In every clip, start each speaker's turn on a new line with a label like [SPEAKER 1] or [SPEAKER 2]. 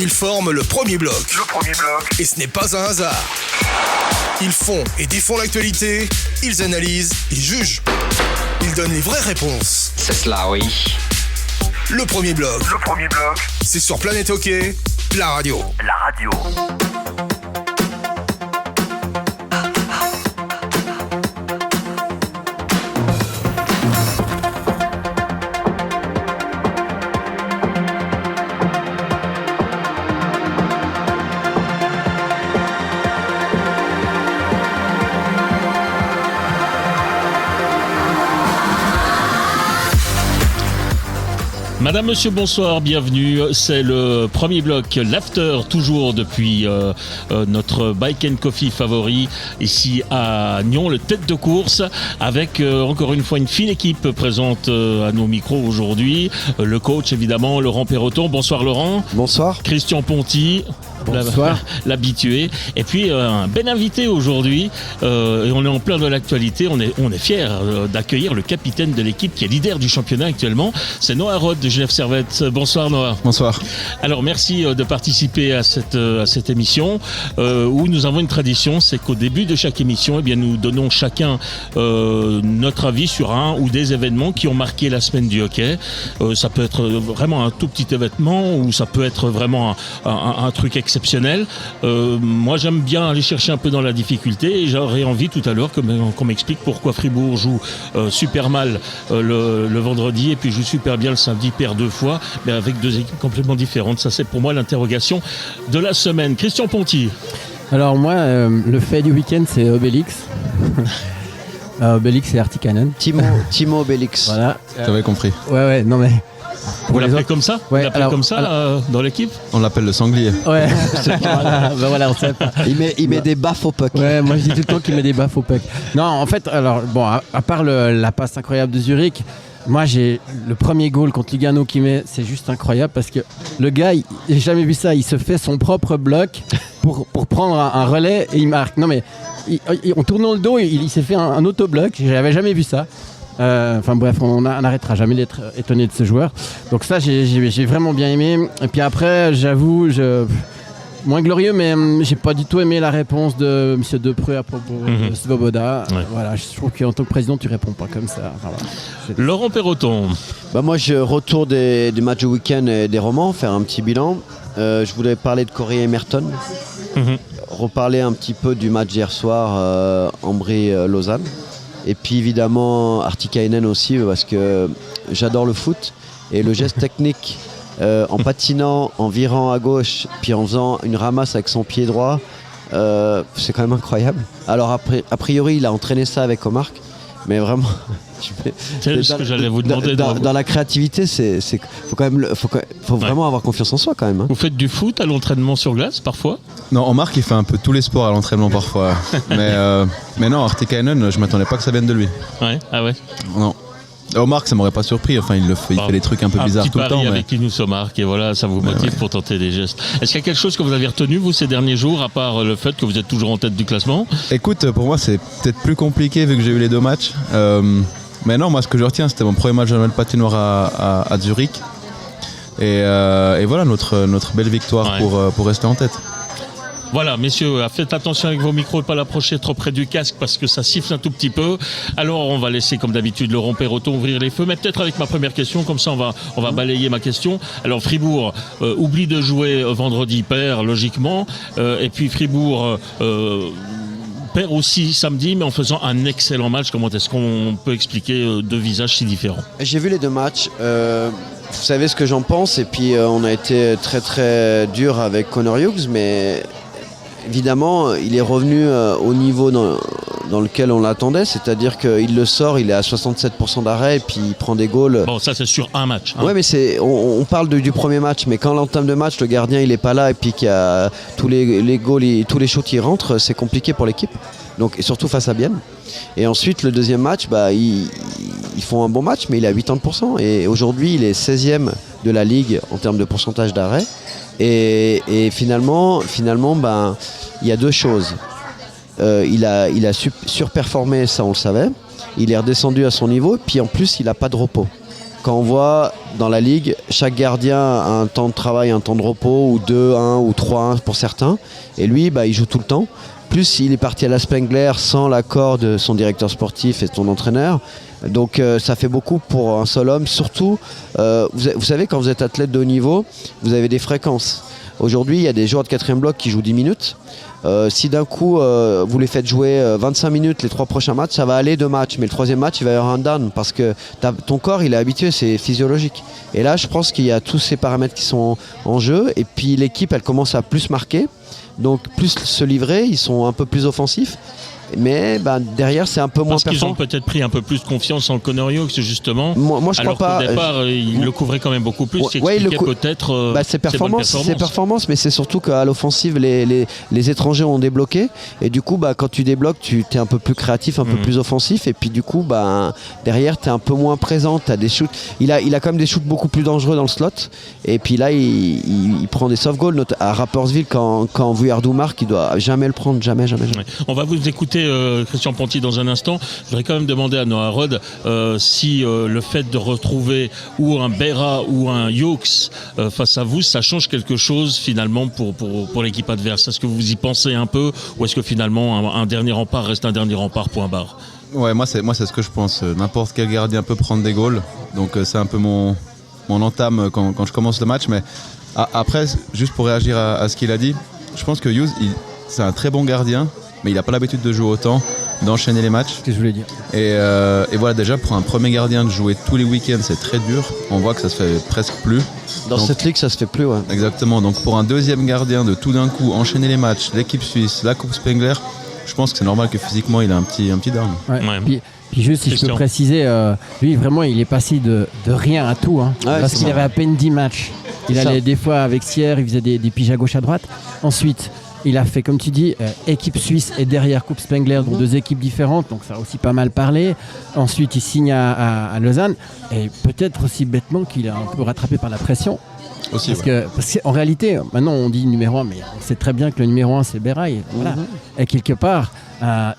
[SPEAKER 1] Ils forment le premier bloc. Et ce n'est pas un hasard. Ils font et défont l'actualité, ils analysent, ils jugent. Ils donnent les vraies réponses.
[SPEAKER 2] C'est cela, oui.
[SPEAKER 1] Le premier bloc. C'est sur Planète Hockey, la radio.
[SPEAKER 3] Madame, monsieur, bonsoir, bienvenue. C'est le premier bloc, l'after, toujours depuis notre Bike and Coffee favori, ici à Nyon, le tête de course, avec encore une fois une fine équipe présente à nos micros aujourd'hui. Le coach, évidemment, Laurent Perroton. Bonsoir Laurent.
[SPEAKER 4] Bonsoir.
[SPEAKER 3] Christian Ponty.
[SPEAKER 4] Bonsoir.
[SPEAKER 3] L'habitué. Et puis un bel invité aujourd'hui, et on est en plein de l'actualité, on est fiers d'accueillir le capitaine de l'équipe qui est leader du championnat actuellement, c'est Noah Roth de Genève Servette. Bonsoir Noah.
[SPEAKER 4] Bonsoir.
[SPEAKER 3] Alors merci de participer à cette émission où nous avons une tradition, c'est qu'au début de chaque émission, eh bien, nous donnons chacun notre avis sur un ou des événements qui ont marqué la semaine du hockey. Ça peut être vraiment un tout petit événement ou ça peut être vraiment un truc exceptionnel. Moi j'aime bien aller chercher un peu dans la difficulté et j'aurais envie tout à l'heure qu'on m'explique pourquoi Fribourg joue super mal le vendredi et puis joue super bien le samedi, perd 2 fois, mais avec 2 équipes complètement différentes. Ça c'est pour moi l'interrogation de la semaine. Christian Ponty.
[SPEAKER 5] Alors moi le fait du week-end c'est Obélix. Obélix et Artikainen.
[SPEAKER 4] Timo Obélix.
[SPEAKER 5] Voilà.
[SPEAKER 4] T'avais compris.
[SPEAKER 5] Ouais, non mais...
[SPEAKER 3] Vous l'appelez comme ça?
[SPEAKER 5] Ouais,
[SPEAKER 3] vous l'appelez comme ça dans l'équipe?
[SPEAKER 4] On l'appelle le sanglier.
[SPEAKER 5] Ouais. Voilà, on sait pas.
[SPEAKER 4] Il met des baffes au puck.
[SPEAKER 5] Ouais, moi je dis tout le temps qu'il met des baffes au puck. Non, en fait, alors bon, à part la passe incroyable de Zurich, moi j'ai le premier goal contre Lugano qui met, c'est juste incroyable parce que le gars, j'ai jamais vu ça, il se fait son propre bloc pour prendre un relais et il marque. Non mais, en tournant le dos, il s'est fait un autobloc, j'avais jamais vu ça. Enfin bref, on n'arrêtera jamais d'être étonné de ce joueur. Donc ça, j'ai vraiment bien aimé. Et puis après, j'avoue, moins glorieux, mais j'ai pas du tout aimé la réponse de M. Depreux à propos de Svoboda. Ouais. Voilà, je trouve qu'en tant que président, tu réponds pas comme ça. Enfin, voilà.
[SPEAKER 3] Laurent Perroton.
[SPEAKER 6] Moi, je retourne des matchs du week-end et des romans, faire un petit bilan. Je voulais parler de Corey Emerton. Reparler un petit peu du match d'hier soir, Ambry-Lausanne. Et puis évidemment Artikainen aussi parce que j'adore le foot et le geste technique en patinant, en virant à gauche puis en faisant une ramasse avec son pied droit, c'est quand même incroyable. Alors a priori il a entraîné ça avec Omark, mais vraiment
[SPEAKER 3] c'est ce que j'allais vous demander.
[SPEAKER 6] Dans la créativité, faut vraiment avoir confiance en soi quand même. Hein.
[SPEAKER 3] Vous faites du foot à l'entraînement sur glace parfois?
[SPEAKER 4] Non, Omark il fait un peu tous les sports à l'entraînement parfois. mais non, Artikainen, je m'attendais pas que ça vienne de lui.
[SPEAKER 3] Ouais, ah ouais.
[SPEAKER 4] Non. Omark, ça m'aurait pas surpris. Enfin, il fait des trucs un peu bizarres tout le temps.
[SPEAKER 3] Avec Linus Omark et voilà, ça vous motive pour tenter des gestes. Est-ce qu'il y a quelque chose que vous avez retenu vous ces derniers jours, à part le fait que vous êtes toujours en tête du classement?
[SPEAKER 4] Écoute, pour moi, c'est peut-être plus compliqué vu que j'ai eu les 2 matchs. Mais non, moi, ce que je retiens, c'était mon premier match de Noël patinoire à Zurich. Et voilà, notre belle victoire pour rester en tête.
[SPEAKER 3] Voilà, messieurs, faites attention avec vos micros et pas l'approcher trop près du casque parce que ça siffle un tout petit peu. Alors, on va laisser, comme d'habitude, Laurent Perroton ouvrir les feux, mais peut-être avec ma première question, comme ça on va balayer ma question. Alors, Fribourg oublie de jouer vendredi, perd, logiquement, et puis Fribourg perd aussi samedi, mais en faisant un excellent match. Comment est-ce qu'on peut expliquer 2 visages si différents?
[SPEAKER 6] J'ai vu les 2 matchs. Vous savez ce que j'en pense, et puis on a été très très dur avec Connor Hughes, mais évidemment, il est revenu au niveau dans lequel on l'attendait, c'est-à-dire qu'il le sort, il est à 67% d'arrêt et puis il prend des goals.
[SPEAKER 3] Bon, ça c'est sur un match.
[SPEAKER 6] Ouais, mais on parle du premier match, mais quand l'entame de match, le gardien il est pas là et puis qu'il y a tous les goals, tous les shots qui rentrent, c'est compliqué pour l'équipe. Donc, et surtout face à Bienne. Et ensuite, le deuxième match, ils font un bon match, mais il est à 80%. Et aujourd'hui, il est 16e de la Ligue en termes de pourcentage d'arrêt. Et finalement, il y a 2 choses. Il a surperformé, ça on le savait. Il est redescendu à son niveau, puis en plus, il n'a pas de repos. quand on voit dans la ligue, chaque gardien a un temps de travail, un temps de repos, ou 2-1 ou 3-1 pour certains. Et lui, il joue tout le temps. Plus il est parti à la Spengler sans l'accord de son directeur sportif et de son entraîneur. Donc ça fait beaucoup pour un seul homme. Surtout, vous savez, quand vous êtes athlète de haut niveau, vous avez des fréquences. Aujourd'hui, il y a des joueurs de 4e bloc qui jouent 10 minutes. Si d'un coup vous les faites jouer 25 minutes les 3 prochains matchs, ça va aller 2 matchs. Mais le 3e match, il va y avoir un down parce que ton corps, il est habitué, c'est physiologique. Et là, je pense qu'il y a tous ces paramètres qui sont en jeu. Et puis l'équipe, elle commence à plus marquer. Donc plus se livrer, ils sont un peu plus offensifs. Mais derrière, c'est un peu moins
[SPEAKER 3] performant. Parce qu'ils ont peut-être pris un peu plus confiance en Connor Hughes, justement.
[SPEAKER 6] Moi je
[SPEAKER 3] alors
[SPEAKER 6] crois pas.
[SPEAKER 3] Au départ, il le couvrait quand même beaucoup plus. Peut-être
[SPEAKER 6] ses performances, mais c'est surtout qu'à l'offensive, les étrangers ont débloqué. Et du coup, quand tu débloques, tu es un peu plus créatif, un peu plus offensif. Et puis du coup, derrière, tu es un peu moins présent. T'as des shoots. Il a quand même des shoots beaucoup plus dangereux dans le slot. Et puis là, il prend des soft goals. À Rapperswil, quand Vuillardou marque, il doit jamais le prendre. Jamais.
[SPEAKER 3] Ouais. On va vous écouter Christian Ponty dans un instant. Je voudrais quand même demander à Noah Rod si le fait de retrouver ou un Berra ou un Hughes face à vous, ça change quelque chose finalement pour l'équipe adverse. Est-ce que vous y pensez un peu ou est-ce que finalement un dernier rempart reste un dernier rempart, point barre?
[SPEAKER 4] Ouais, moi c'est ce que je pense. N'importe quel gardien peut prendre des goals. Donc c'est un peu mon entame quand je commence le match. Mais après, juste pour réagir à ce qu'il a dit, je pense que Hughes, c'est un très bon gardien. Mais il n'a pas l'habitude de jouer autant, d'enchaîner les matchs.
[SPEAKER 5] C'est ce que je voulais dire.
[SPEAKER 4] Et voilà, déjà pour un premier gardien de jouer tous les week-ends, c'est très dur. On voit que ça se fait presque plus.
[SPEAKER 6] Dans cette ligue, ça se fait plus, ouais.
[SPEAKER 4] Exactement. Donc pour un deuxième gardien de tout d'un coup enchaîner les matchs, l'équipe suisse, la Coupe Spengler, je pense que c'est normal que physiquement il a un petit down.
[SPEAKER 5] Ouais. Ouais. Puis juste si je peux préciser, lui vraiment il est passé de rien à tout. Parce qu'il avait à peine 10 matchs. Il allait des fois avec Sierre, il faisait des piges à gauche à droite. Ensuite, il a fait, comme tu dis, équipe suisse et derrière Coupe Spengler, donc 2 équipes différentes, donc ça a aussi pas mal parlé. Ensuite, il signe à Lausanne, et peut-être aussi bêtement qu'il est un peu rattrapé par la pression.
[SPEAKER 4] Aussi,
[SPEAKER 5] parce qu'en réalité, maintenant on dit numéro 1, mais on sait très bien que le numéro 1 c'est Berra. Voilà. Et quelque part,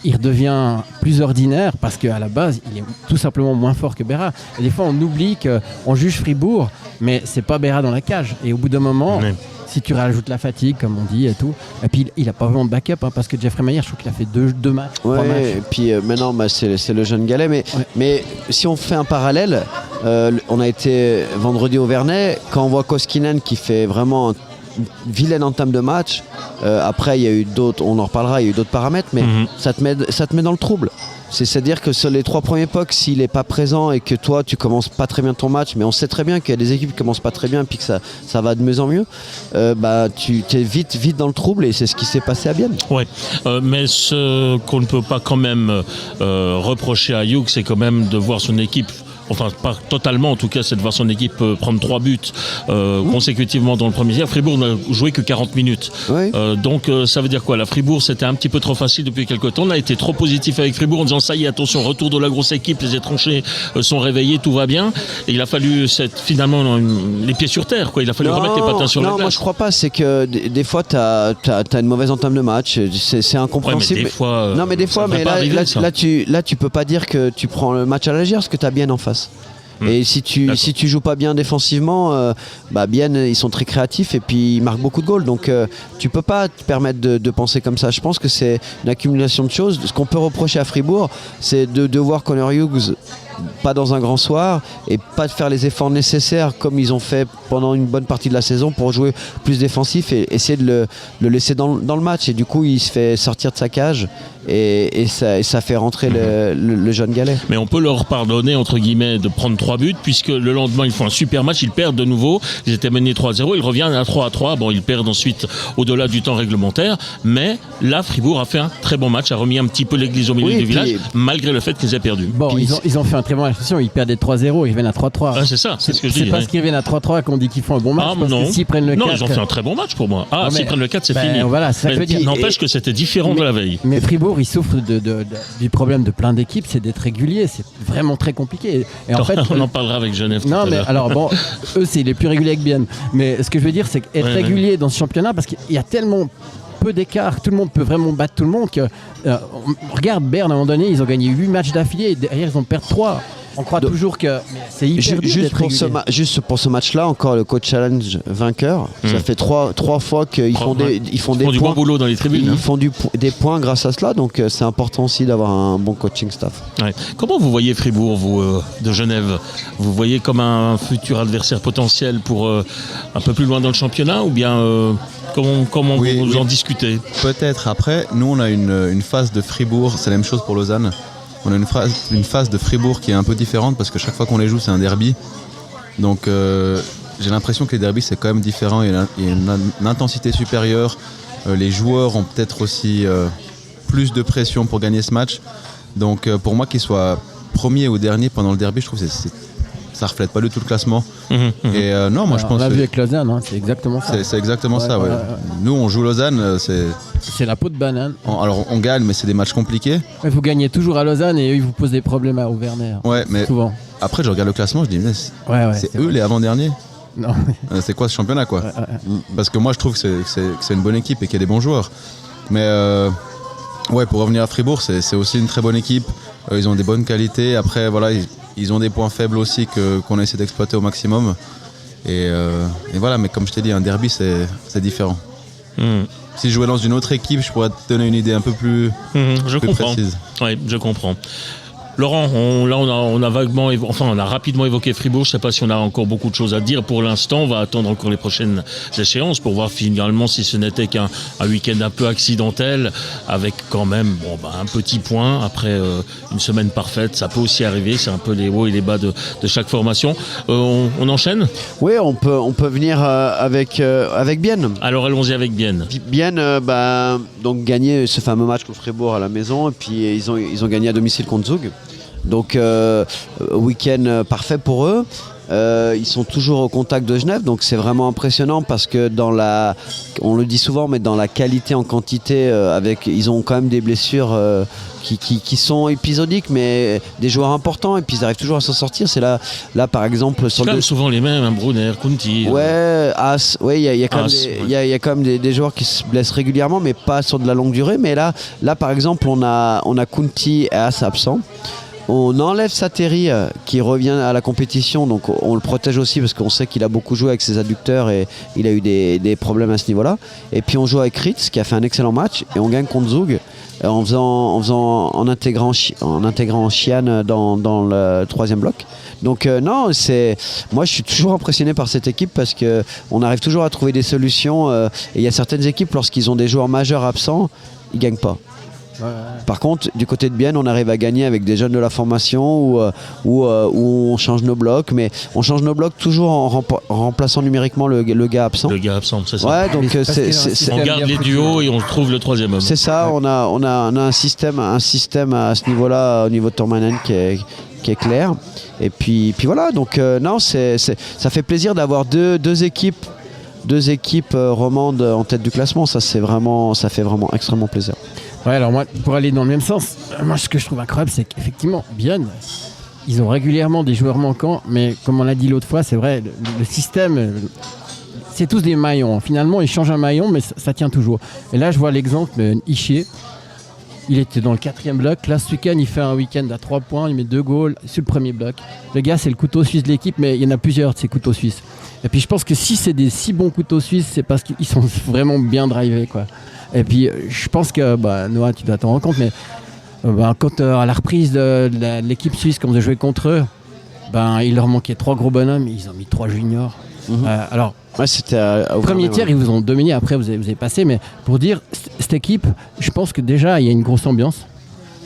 [SPEAKER 5] il redevient plus ordinaire parce qu'à la base, il est tout simplement moins fort que Berra. Et des fois, on oublie qu'on juge Fribourg, mais c'est pas Berra dans la cage. Et au bout d'un moment. Si tu rajoutes la fatigue, comme on dit et tout, et puis il n'a pas vraiment de backup parce que Jeffrey Mayer, je trouve qu'il a fait deux matchs, 3 matchs.
[SPEAKER 6] Et puis maintenant, c'est le jeune galet. Mais si on fait un parallèle, on a été vendredi au Vernet, quand on voit Koskinen qui fait vraiment une vilaine entame de match, après il y a eu d'autres, on en reparlera, il y a eu d'autres paramètres, mais ça te met dans le trouble. C'est-à-dire que sur les 3 premiers pucks, s'il n'est pas présent et que toi tu commences pas très bien ton match, mais on sait très bien qu'il y a des équipes qui commencent pas très bien et puis que ça va de mieux en mieux, tu es vite dans le trouble et c'est ce qui s'est passé à Bienne.
[SPEAKER 3] Ouais, mais ce qu'on ne peut pas quand même reprocher à Hughes, c'est quand même de voir son équipe. Enfin, pas totalement en tout cas, c'est de voir son équipe prendre 3 buts consécutivement dans le premier tiers. Fribourg n'a joué que 40 minutes.
[SPEAKER 6] Oui.
[SPEAKER 3] Donc ça veut dire quoi? La Fribourg, c'était un petit peu trop facile depuis quelques temps. On a été trop positif avec Fribourg en disant ça y est, attention, retour de la grosse équipe, les étrangers sont réveillés, tout va bien. Et il a fallu finalement les pieds sur terre, quoi. Il a fallu remettre les patins sur la glace.
[SPEAKER 6] Non, moi je crois pas. C'est que des fois, t'as une mauvaise entame de match. C'est incompréhensible.
[SPEAKER 3] Ouais, mais des fois,
[SPEAKER 6] là, tu peux pas dire que tu prends le match à la légère parce que t'as bien en face. Et si tu joues pas bien défensivement, Bienne ils sont très créatifs et puis ils marquent beaucoup de goals. Donc tu peux pas te permettre de penser comme ça. Je pense que c'est une accumulation de choses. Ce qu'on peut reprocher à Fribourg, c'est de voir Connor Hughes pas dans un grand soir et pas de faire les efforts nécessaires comme ils ont fait pendant une bonne partie de la saison pour jouer plus défensif et essayer de le laisser dans le match. Et du coup il se fait sortir de sa cage et ça fait rentrer le jeune galet.
[SPEAKER 3] Mais on peut leur pardonner entre guillemets de prendre 3 buts puisque le lendemain ils font un super match, ils perdent de nouveau, ils étaient menés 3-0, ils reviennent à 3-3, bon ils perdent ensuite au-delà du temps réglementaire, mais là Fribourg a fait un très bon match, a remis un petit peu l'église au milieu du village malgré le fait qu'ils aient perdu.
[SPEAKER 5] Bon, ils ont fait un très bon match, ils perdaient 3-0, ils viennent à 3-3.
[SPEAKER 3] Ah, c'est ça, c'est ce que je dis.
[SPEAKER 5] C'est parce qu'ils viennent à 3-3 qu'on dit qu'ils font un bon match, parce que s'ils prennent le 4...
[SPEAKER 3] Non, ils ont fait un très bon match pour moi. S'ils prennent le 4, c'est fini.
[SPEAKER 5] Voilà, c'est ça que je veux dire.
[SPEAKER 3] N'empêche que c'était différent de la veille.
[SPEAKER 5] Mais Fribourg, ils souffrent du problème de plein d'équipes, c'est d'être régulier, c'est vraiment très compliqué. Et en fait,
[SPEAKER 3] on en parlera avec Genève.
[SPEAKER 5] Non, mais alors bon, eux, c'est les plus réguliers que Bienne. Mais ce que je veux dire, c'est être régulier dans ce championnat, parce qu'il y a tellement peu d'écart, tout le monde peut vraiment battre tout le monde que regarde Berne à un moment donné, ils ont gagné 8 matchs d'affilée et derrière ils ont perdu 3. On croit toujours que c'est hyper dur d'être régulier.
[SPEAKER 6] Juste pour ce match-là, encore le coach challenge vainqueur. Ça fait trois fois qu'ils font des
[SPEAKER 3] du bon boulot dans les tribunes.
[SPEAKER 6] Ils font des points grâce à cela, donc c'est important aussi d'avoir un bon coaching staff.
[SPEAKER 3] Ouais. Comment vous voyez Fribourg, vous, de Genève? Vous voyez comme un futur adversaire potentiel pour un peu plus loin dans le championnat, ou bien comment vous en discutez?
[SPEAKER 4] Peut-être. Après, nous on a une phase de Fribourg, c'est la même chose pour Lausanne. On a une phase de Fribourg qui est un peu différente parce que chaque fois qu'on les joue, c'est un derby. Donc j'ai l'impression que les derbys, c'est quand même différent. Il y a une intensité supérieure. Les joueurs ont peut-être aussi plus de pression pour gagner ce match. Donc pour moi, qu'ils soient premier ou dernier pendant le derby, je trouve que ça reflète pas du tout le classement. Et non, moi je pense.
[SPEAKER 5] On l'a vu avec Lausanne, hein, c'est exactement ça.
[SPEAKER 4] C'est exactement ça. Ouais. Nous, on joue Lausanne,
[SPEAKER 5] c'est la peau de banane.
[SPEAKER 4] Alors on gagne, mais c'est des matchs compliqués.
[SPEAKER 5] Mais vous gagnez toujours à Lausanne et eux, ils vous posent des problèmes à Auvergne.
[SPEAKER 4] Ouais, mais
[SPEAKER 5] souvent.
[SPEAKER 4] Après, je regarde le classement, je dis, c'est eux les avant-derniers.
[SPEAKER 5] Non.
[SPEAKER 4] C'est quoi ce championnat, quoi? Parce que moi, je trouve que c'est une bonne équipe et qu'il y a des bons joueurs. Mais pour revenir à Fribourg, c'est aussi une très bonne équipe. Ils ont des bonnes qualités. Après, voilà, ils ont des points faibles aussi qu'on a essayé d'exploiter au maximum. Et voilà, mais comme je t'ai dit, un derby, c'est différent. Si je jouais dans une autre équipe, je pourrais te donner une idée un peu plus précise.
[SPEAKER 3] Oui, je comprends. Laurent, on a rapidement évoqué Fribourg. Je ne sais pas si on a encore beaucoup de choses à dire pour l'instant. On va attendre encore les prochaines échéances pour voir finalement si ce n'était qu'un week-end un peu accidentel, avec quand même un petit point après une semaine parfaite. Ça peut aussi arriver. C'est un peu les hauts et les bas de chaque formation. On enchaîne ?
[SPEAKER 6] Oui, on peut venir avec Bienne.
[SPEAKER 3] Alors allons-y avec Bienne.
[SPEAKER 6] Bienne, donc gagné ce fameux match contre Fribourg à la maison, et puis ils ont gagné à domicile contre Zug. Donc week-end parfait pour eux. Ils sont toujours au contact de Genève, donc c'est vraiment impressionnant parce que on le dit souvent, mais dans la qualité en quantité, ils ont quand même des blessures qui sont épisodiques, mais des joueurs importants, et puis ils arrivent toujours à s'en sortir. C'est là par exemple sur
[SPEAKER 3] le souvent les mêmes, Brunner, Kunti.
[SPEAKER 6] As. Il y a quand même des joueurs qui se blessent régulièrement, mais pas sur de la longue durée. Mais là par exemple, on a Kunti et As absents. On enlève Sateri qui revient à la compétition, donc on le protège aussi parce qu'on sait qu'il a beaucoup joué avec ses adducteurs et il a eu des problèmes à ce niveau-là. Et puis on joue avec Ritz qui a fait un excellent match et on gagne contre Zug en intégrant Chian dans le troisième bloc. Donc moi je suis toujours impressionné par cette équipe parce qu'on arrive toujours à trouver des solutions et il y a certaines équipes, lorsqu'ils ont des joueurs majeurs absents, ils ne gagnent pas. Par contre, du côté de Bienne, on arrive à gagner avec des jeunes de la formation où on change nos blocs, mais on change nos blocs toujours en remplaçant numériquement le gars absent.
[SPEAKER 3] Le gars absent, c'est ça.
[SPEAKER 6] Ouais, donc
[SPEAKER 3] on garde les duos et on trouve le troisième homme.
[SPEAKER 6] C'est ça, on a un système à ce niveau-là, au niveau de Tormanen qui est clair. Et puis voilà, donc ça fait plaisir d'avoir deux équipes romandes en tête du classement. Ça fait vraiment extrêmement plaisir.
[SPEAKER 5] Ouais, alors moi, pour aller dans le même sens, ce que je trouve incroyable, c'est qu'effectivement, Bienne, ils ont régulièrement des joueurs manquants, mais comme on l'a dit l'autre fois, c'est vrai, le système, c'est tous des maillons. Finalement, ils changent un maillon, mais ça tient toujours. Et là, je vois l'exemple Ishier. Il était dans le 4e bloc. Là, ce week-end, il fait un week-end à 3 points. Il met 2 goals sur le premier bloc. Le gars, c'est le couteau suisse de l'équipe, mais il y en a plusieurs de ces couteaux suisses. Et puis, je pense que si c'est des si bons couteaux suisses, c'est parce qu'ils sont vraiment bien drivés, quoi. Et puis, je pense que, Noah, tu dois t'en rendre compte, mais quand à la reprise de l'équipe suisse, quand vous avez joué contre eux, il leur manquait 3 gros bonhommes. Ils ont mis 3 juniors.
[SPEAKER 6] C'était
[SPEAKER 5] premier tiers, ils vous ont dominé. Après, vous avez passé. Mais pour dire, cette équipe, je pense que déjà, il y a une grosse ambiance.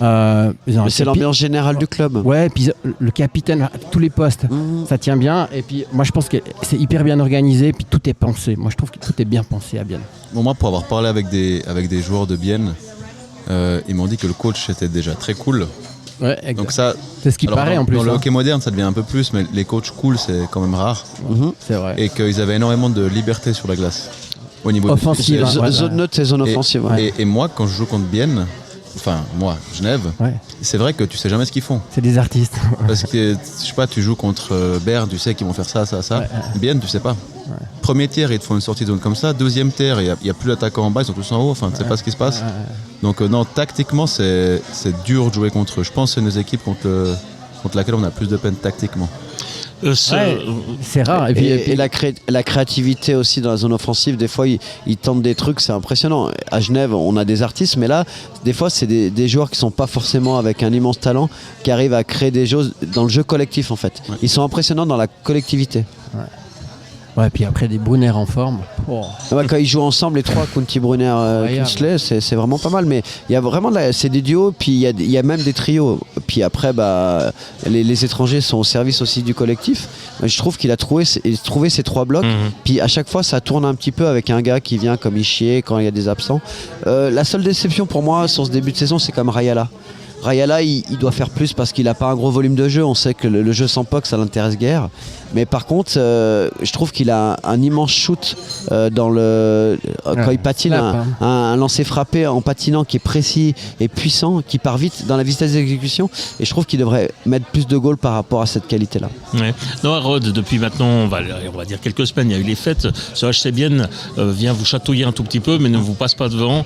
[SPEAKER 6] C'est l'ambiance générale du club.
[SPEAKER 5] Ouais, et puis le capitaine, tous les postes, ça tient bien. Et puis moi je pense que c'est hyper bien organisé, puis tout est pensé. Moi je trouve que tout est bien pensé à Bienne.
[SPEAKER 4] Bon, moi pour avoir parlé avec des joueurs de Bienne, ils m'ont dit que le coach était déjà très cool.
[SPEAKER 5] Ouais, exact.
[SPEAKER 4] Donc ça,
[SPEAKER 5] c'est ce qui paraît en plus.
[SPEAKER 4] Dans le hockey moderne ça devient un peu plus, mais les coachs cool c'est quand même rare.
[SPEAKER 5] C'est vrai.
[SPEAKER 4] Et qu'ils avaient énormément de liberté sur la glace. Au niveau
[SPEAKER 5] offensive.
[SPEAKER 6] Zone neutre, c'est zone offensive.
[SPEAKER 4] Et moi quand je joue contre Bienne, Genève, c'est vrai que tu sais jamais ce qu'ils font.
[SPEAKER 5] C'est des artistes.
[SPEAKER 4] Parce que, je sais pas, tu joues contre Berne, tu sais qu'ils vont faire ça. Bienne, tu sais pas. Ouais. Premier tiers, ils te font une sortie de zone comme ça. Deuxième tiers, il n'y a plus d'attaquants en bas, ils sont tous en haut. Tu sais pas ce qui se passe. Donc, non, tactiquement, c'est dur de jouer contre eux. Je pense que c'est nos équipes contre contre laquelle on a plus de peine tactiquement.
[SPEAKER 5] C'est rare. Et puis
[SPEAKER 6] la créativité aussi dans la zone offensive, des fois ils tentent des trucs, c'est impressionnant. À Genève, on a des artistes, mais là, des fois, c'est des joueurs qui sont pas forcément avec un immense talent, qui arrivent à créer des choses dans le jeu collectif en fait. Ouais. Ils sont impressionnants dans la collectivité.
[SPEAKER 5] Ouais, puis après des Brunner en forme.
[SPEAKER 6] Ouais, quand ils jouent ensemble, les trois, Kunti, Brunner, Kingsley, c'est vraiment pas mal. Mais il y a vraiment c'est des duos, puis il y a même des trios. Puis après, les étrangers sont au service aussi du collectif. Je trouve qu'il a trouvé ces trois blocs. Puis à chaque fois, ça tourne un petit peu avec un gars qui vient comme Ishier quand il y a des absents. La seule déception pour moi sur ce début de saison, c'est comme Rayala. Rayala, il doit faire plus parce qu'il n'a pas un gros volume de jeu. On sait que le jeu sans puck, ça l'intéresse guère. Mais par contre, je trouve qu'il a un immense shoot quand il patine, un lancer frappé en patinant qui est précis et puissant, qui part vite dans la vitesse d'exécution. Et je trouve qu'il devrait mettre plus de goals par rapport à cette qualité-là.
[SPEAKER 3] Ouais. Non, Rod, depuis maintenant, on va dire quelques semaines, il y a eu les fêtes. Ce HC Bienne vient vous chatouiller un tout petit peu, mais ne vous passe pas devant.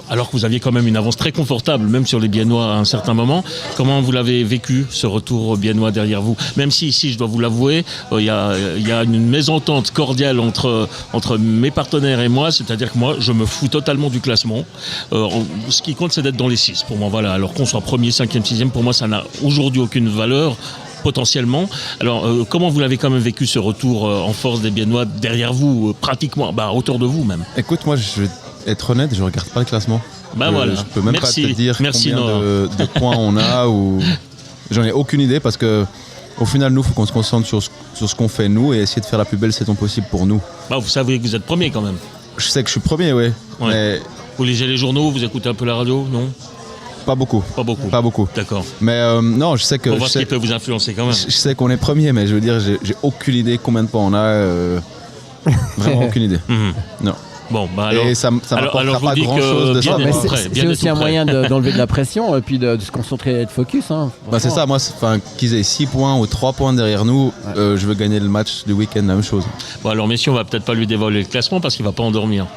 [SPEAKER 3] Alors que vous aviez quand même une avance très confortable, même sur les Biennois à un certain moment. Comment vous l'avez vécu, ce retour biennois derrière vous? Même si ici, je dois vous l'avouer, il y a une mésentente cordiale entre mes partenaires et moi, c'est-à-dire que moi, je me fous totalement du classement. Ce qui compte, c'est d'être dans les 6 pour moi. Voilà. Alors qu'on soit premier, 5e, 6e, pour moi, ça n'a aujourd'hui aucune valeur. Potentiellement. Alors, comment vous l'avez quand même vécu, ce retour en force des Biennois derrière vous, pratiquement, autour de vous même?
[SPEAKER 4] Écoute, moi, je vais être honnête, je regarde pas le classement.
[SPEAKER 3] Voilà.
[SPEAKER 4] Je peux même pas te dire combien de points on a, ou j'en ai aucune idée, parce que au final, nous, il faut qu'on se concentre sur ce qu'on fait nous et essayer de faire la plus belle saison possible pour nous.
[SPEAKER 3] Vous savez que vous êtes premier quand même.
[SPEAKER 4] Je sais que je suis premier, oui. Mais...
[SPEAKER 3] Vous lisez les journaux, vous écoutez un peu la radio, non?
[SPEAKER 4] Pas beaucoup.
[SPEAKER 3] D'accord.
[SPEAKER 4] Mais non, je sais que...
[SPEAKER 3] Pour voir ce qui peut vous influencer quand même.
[SPEAKER 4] Je sais qu'on est premier, mais je veux dire, j'ai aucune idée combien de points on a. Vraiment aucune idée. Non.
[SPEAKER 3] Bon, alors,
[SPEAKER 4] et ça m'apportera pas grand-chose de ça.
[SPEAKER 5] C'est aussi un moyen d'enlever de la pression et puis de se concentrer et être focus. Hein,
[SPEAKER 4] c'est ça, moi, qu'ils aient 6 points ou 3 points derrière nous, je veux gagner le match du week-end, la même chose.
[SPEAKER 3] Bon, alors messieurs, on va peut-être pas lui dévoiler le classement parce qu'il va pas endormir.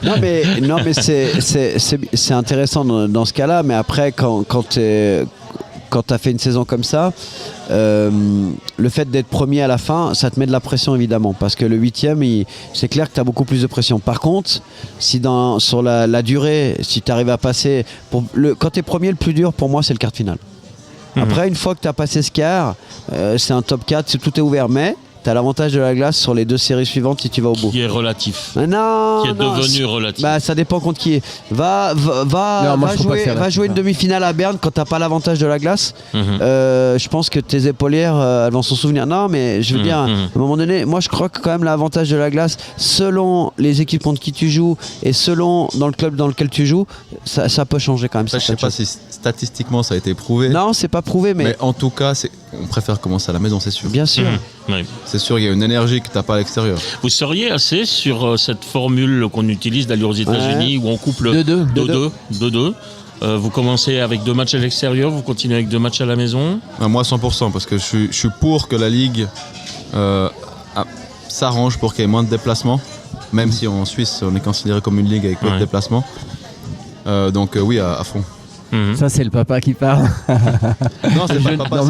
[SPEAKER 6] non, mais c'est intéressant dans ce cas-là, mais après, quand tu as fait une saison comme ça, le fait d'être premier à la fin, ça te met de la pression évidemment, parce que le 8e, c'est clair que tu as beaucoup plus de pression. Par contre, si sur la durée, si tu arrives à passer, quand tu es premier, le plus dur pour moi, c'est le quart de finale. Après, une fois que tu as passé ce quart, c'est un top 4, tout est ouvert, mais tu as l'avantage de la glace sur les 2 séries suivantes si tu vas au bout.
[SPEAKER 3] Qui est relatif.
[SPEAKER 6] Non,
[SPEAKER 3] qui est devenu relatif.
[SPEAKER 6] Ça dépend contre qui est. Va jouer une demi-finale à Berne quand tu n'as pas l'avantage de la glace. Je pense que tes épaulières, elles vont s'en souvenir. Non, mais je veux dire, à un moment donné, moi je crois que quand même l'avantage de la glace, selon les équipes contre qui tu joues et selon dans le club dans lequel tu joues, ça peut changer quand même.
[SPEAKER 4] Je sais pas si statistiquement ça a été prouvé.
[SPEAKER 6] Non, c'est pas prouvé, mais
[SPEAKER 4] en tout cas, on préfère commencer à la maison, c'est sûr.
[SPEAKER 6] Bien sûr.
[SPEAKER 3] Oui.
[SPEAKER 4] C'est sûr, il y a une énergie que tu n'as pas à l'extérieur.
[SPEAKER 3] Vous seriez assez sur cette formule qu'on utilise d'aller aux États-Unis où on couple 2-2. Vous commencez avec 2 matchs à l'extérieur, vous continuez avec 2 matchs à la maison?
[SPEAKER 4] Moi 100%, parce que je suis pour que la Ligue s'arrange pour qu'il y ait moins de déplacements, même si en Suisse on est considéré comme une ligue avec peu de déplacements. Donc oui, à fond.
[SPEAKER 5] Ça, c'est le papa qui parle.
[SPEAKER 4] Non, c'est pas le papa,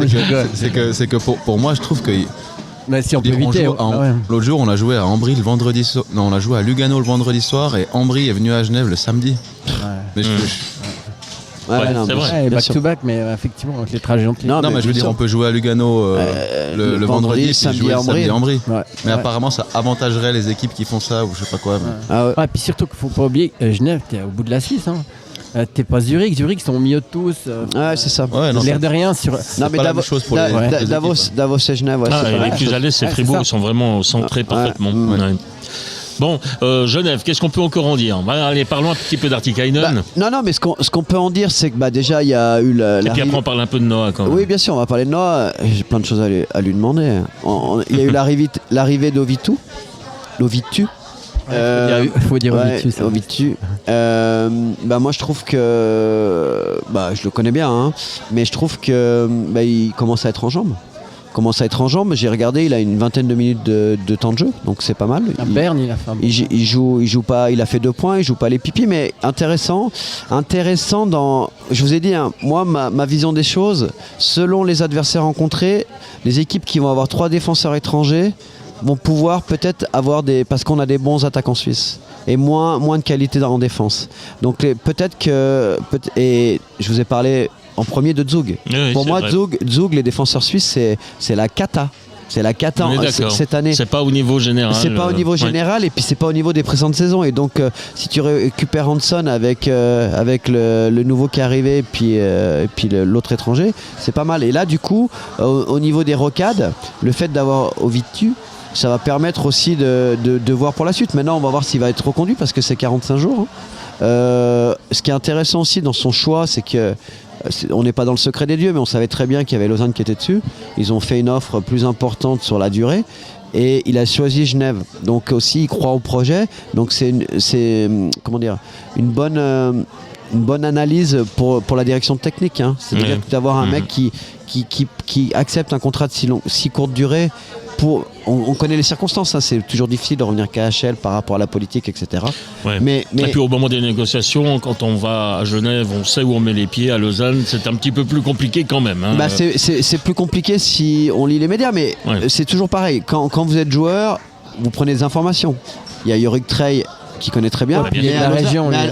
[SPEAKER 4] c'est que pour moi, je trouve que...
[SPEAKER 5] Mais si on peut éviter.
[SPEAKER 4] L'autre jour, on a joué à Ambry le vendredi soir. Non, on a joué à Lugano le vendredi soir et Ambry est venu à Genève le samedi. Mais
[SPEAKER 3] c'est vrai.
[SPEAKER 5] Back-to-back, mais effectivement, avec les trajets entre les...
[SPEAKER 4] Non, mais je veux dire, on peut jouer à Lugano le vendredi et samedi à Ambry. Mais apparemment, ça avantagerait les équipes qui font ça ou je sais pas quoi.
[SPEAKER 5] Et puis surtout qu'il faut pas oublier, Genève, t'es au bout de la Suisse. T'es pas Zurich ils sont au milieu de tous.
[SPEAKER 6] C'est ça.
[SPEAKER 5] L'air de rien sur.
[SPEAKER 4] Non, mais pas la même chose pour les
[SPEAKER 6] Davos et Genève.
[SPEAKER 3] Les plus à l'aise, c'est Fribourg, ils sont vraiment centrés parfaitement. Bon, Genève, qu'est-ce qu'on peut encore en dire? Allez, parlons un petit peu d'Artikainen.
[SPEAKER 6] Non, mais ce qu'on peut en dire, c'est que déjà, il y a eu
[SPEAKER 3] Et puis après, on parle un peu de Noah quand même.
[SPEAKER 6] Oui, bien sûr, on va parler de Noah. J'ai plein de choses à lui demander. Il y a eu l'arrivée d'Ovitu.
[SPEAKER 5] Il faut dire
[SPEAKER 6] Ovitu. Moi je trouve que je le connais bien, mais je trouve que il commence à être en jambes. commence à être en jambes. J'ai regardé, il a une vingtaine de minutes de temps de jeu, donc c'est pas mal.
[SPEAKER 5] À Berne, il a fait un bon
[SPEAKER 6] il joue pas, il a fait 2 points, il joue pas les pipis, mais intéressant dans. Je vous ai dit, moi, ma vision des choses, selon les adversaires rencontrés, les équipes qui vont avoir 3 défenseurs étrangers vont pouvoir peut-être avoir parce qu'on a des bons attaquants suisses et moins de qualité en défense. Donc peut-être que et je vous ai parlé en premier de Zug.
[SPEAKER 3] Oui,
[SPEAKER 6] pour moi, Zug, les défenseurs suisses, c'est la cata. C'est la cata cette année.
[SPEAKER 3] C'est pas au niveau général.
[SPEAKER 6] C'est pas au niveau général et puis c'est pas au niveau des précédentes saisons. Et donc si tu récupères Hanson avec le nouveau qui est arrivé et puis l'autre étranger, c'est pas mal. Et là du coup, au niveau des rocades, le fait d'avoir Ovitu, ça va permettre aussi de voir pour la suite. Maintenant, on va voir s'il va être reconduit parce que c'est 45 jours. Ce qui est intéressant aussi dans son choix, c'est que on n'est pas dans le secret des dieux, mais on savait très bien qu'il y avait Lausanne qui était dessus. Ils ont fait une offre plus importante sur la durée et il a choisi Genève. Donc aussi, il croit au projet. Donc c'est comment dire, une bonne analyse pour la direction technique. C'est-à-dire d'avoir un mec qui accepte un contrat de si courte durée. On connaît les circonstances, c'est toujours difficile de revenir KHL par rapport à la politique, etc.
[SPEAKER 3] Ouais. Mais et puis au moment des négociations, quand on va à Genève, on sait où on met les pieds. À Lausanne, c'est un petit peu plus compliqué quand même.
[SPEAKER 6] C'est plus compliqué si on lit les médias, mais c'est toujours pareil. Quand vous êtes joueur, vous prenez des informations. Il y a Yorick Trey qui connaît très bien.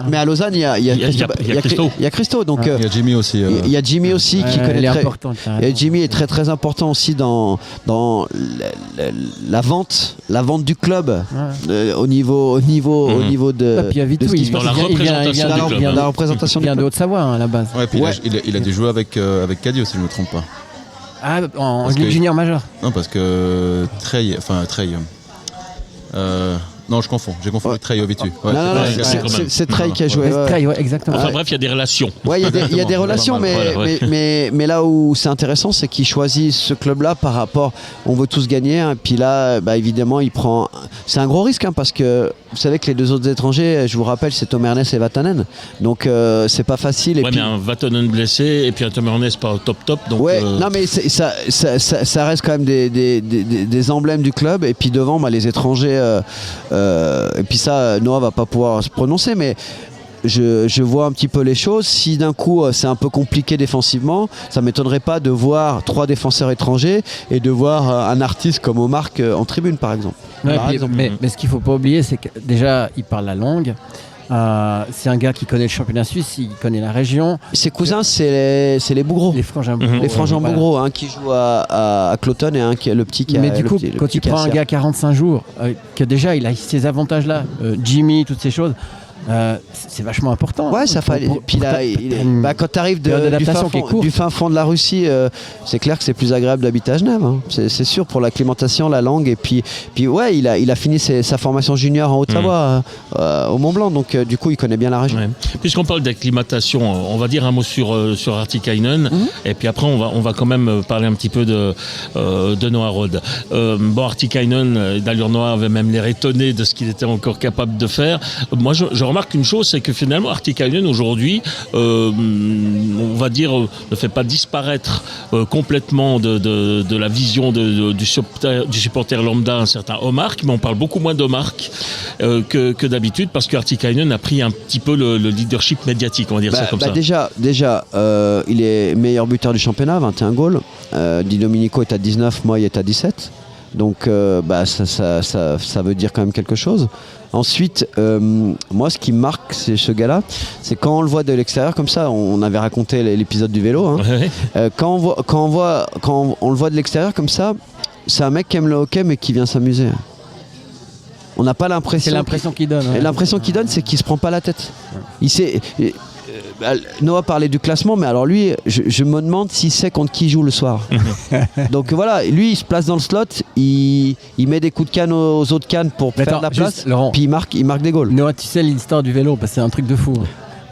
[SPEAKER 6] Mais à Lausanne, il y a Christo. Donc,
[SPEAKER 4] il y a Jimmy aussi.
[SPEAKER 6] Il y a Jimmy aussi qui connaît très bien. Et Jimmy est très très important aussi dans la vente du club au niveau de
[SPEAKER 5] il y a
[SPEAKER 6] la représentation
[SPEAKER 5] du club. Il vient de Haute-Savoie à la base.
[SPEAKER 4] Ouais, puis il a dû jouer avec Cadio si je ne me trompe pas.
[SPEAKER 5] Ah, en junior majeur.
[SPEAKER 4] Non, parce que Trey. Non, je confonds. J'ai confondu Trey et Ovitu.
[SPEAKER 6] Non, c'est Trey qui a joué.
[SPEAKER 5] Trey, exactement.
[SPEAKER 3] Enfin bref, il y a des relations.
[SPEAKER 6] Ouais, il y a des relations, mais là où c'est intéressant, c'est qu'il choisit ce club-là par rapport. On veut tous gagner. Et puis là, évidemment, il prend. C'est un gros risque parce que vous savez que les 2 autres étrangers, je vous rappelle, c'est Tom Ernest et Vatanen. Donc c'est pas facile.
[SPEAKER 3] Mais un Vatanen blessé et puis un Tom Ernest pas au top. Donc,
[SPEAKER 6] non, mais ça reste quand même des emblèmes du club. Et puis devant, les étrangers. Et puis ça, Noah va pas pouvoir se prononcer, mais je vois un petit peu les choses. Si d'un coup c'est un peu compliqué défensivement, ça m'étonnerait pas de voir 3 défenseurs étrangers et de voir un artiste comme Omar en tribune par exemple.
[SPEAKER 5] Mais ce qu'il faut pas oublier, c'est que déjà il parle la langue. C'est un gars qui connaît le championnat suisse, il connaît la région.
[SPEAKER 6] Ses cousins, c'est les Bougros.
[SPEAKER 5] Les frangins Bougros.
[SPEAKER 6] Les frangins Bougros, un qui joue à Cloton et un qui est le petit qui a.
[SPEAKER 5] Mais du coup, quand tu prends un gars 45 jours, que déjà il a ces avantages-là, Jimmy, toutes ces choses. C'est vachement important.
[SPEAKER 6] Ouais, ça fallait. Puis là, quand tu arrives du fin fond de la Russie, c'est clair que c'est plus agréable d'habiter à Genève. C'est sûr pour l'acclimatation, la langue. Et puis ouais, il a fini sa formation junior en Haute-Savoie au Mont-Blanc. Donc du coup, il connaît bien la région. Ouais.
[SPEAKER 3] Puisqu'on parle d'acclimatation, on va dire un mot sur Artikainen. Et puis après, on va quand même parler un petit peu de Noah Rode. Artikainen, d'allure Noah avait même l'air étonné de ce qu'il était encore capable de faire. Moi, je remarque une chose, c'est que finalement Artikainen aujourd'hui, on va dire, ne fait pas disparaître complètement de la vision du supporter lambda, un certain Omar, mais on parle beaucoup moins d'Omar que d'habitude parce qu'Artikainen a pris un petit peu le leadership médiatique, on va dire ça comme ça.
[SPEAKER 6] Déjà, il est meilleur buteur du championnat, 21 goals. Di Domenico est à 19, Moy est à 17. Donc ça veut dire quand même quelque chose. Ensuite, moi ce qui me marque c'est ce gars-là, c'est quand on le voit de l'extérieur comme ça, on avait raconté l'épisode du vélo, quand on le voit de l'extérieur comme ça, c'est un mec qui aime le hockey mais qui vient s'amuser. On n'a pas l'impression.
[SPEAKER 5] C'est l'impression qu'il donne. Ouais.
[SPEAKER 6] L'impression qu'il donne, c'est qu'il se prend pas la tête. Noah parlait du classement, mais alors lui, je me demande s'il sait contre qui il joue le soir. Donc voilà, lui, il se place dans le slot, il met des coups de canne aux autres cannes pour faire de la place,
[SPEAKER 5] Laurent,
[SPEAKER 6] puis il marque des goals.
[SPEAKER 5] Noah, tu sais l'histoire du vélo, parce que c'est un truc de fou.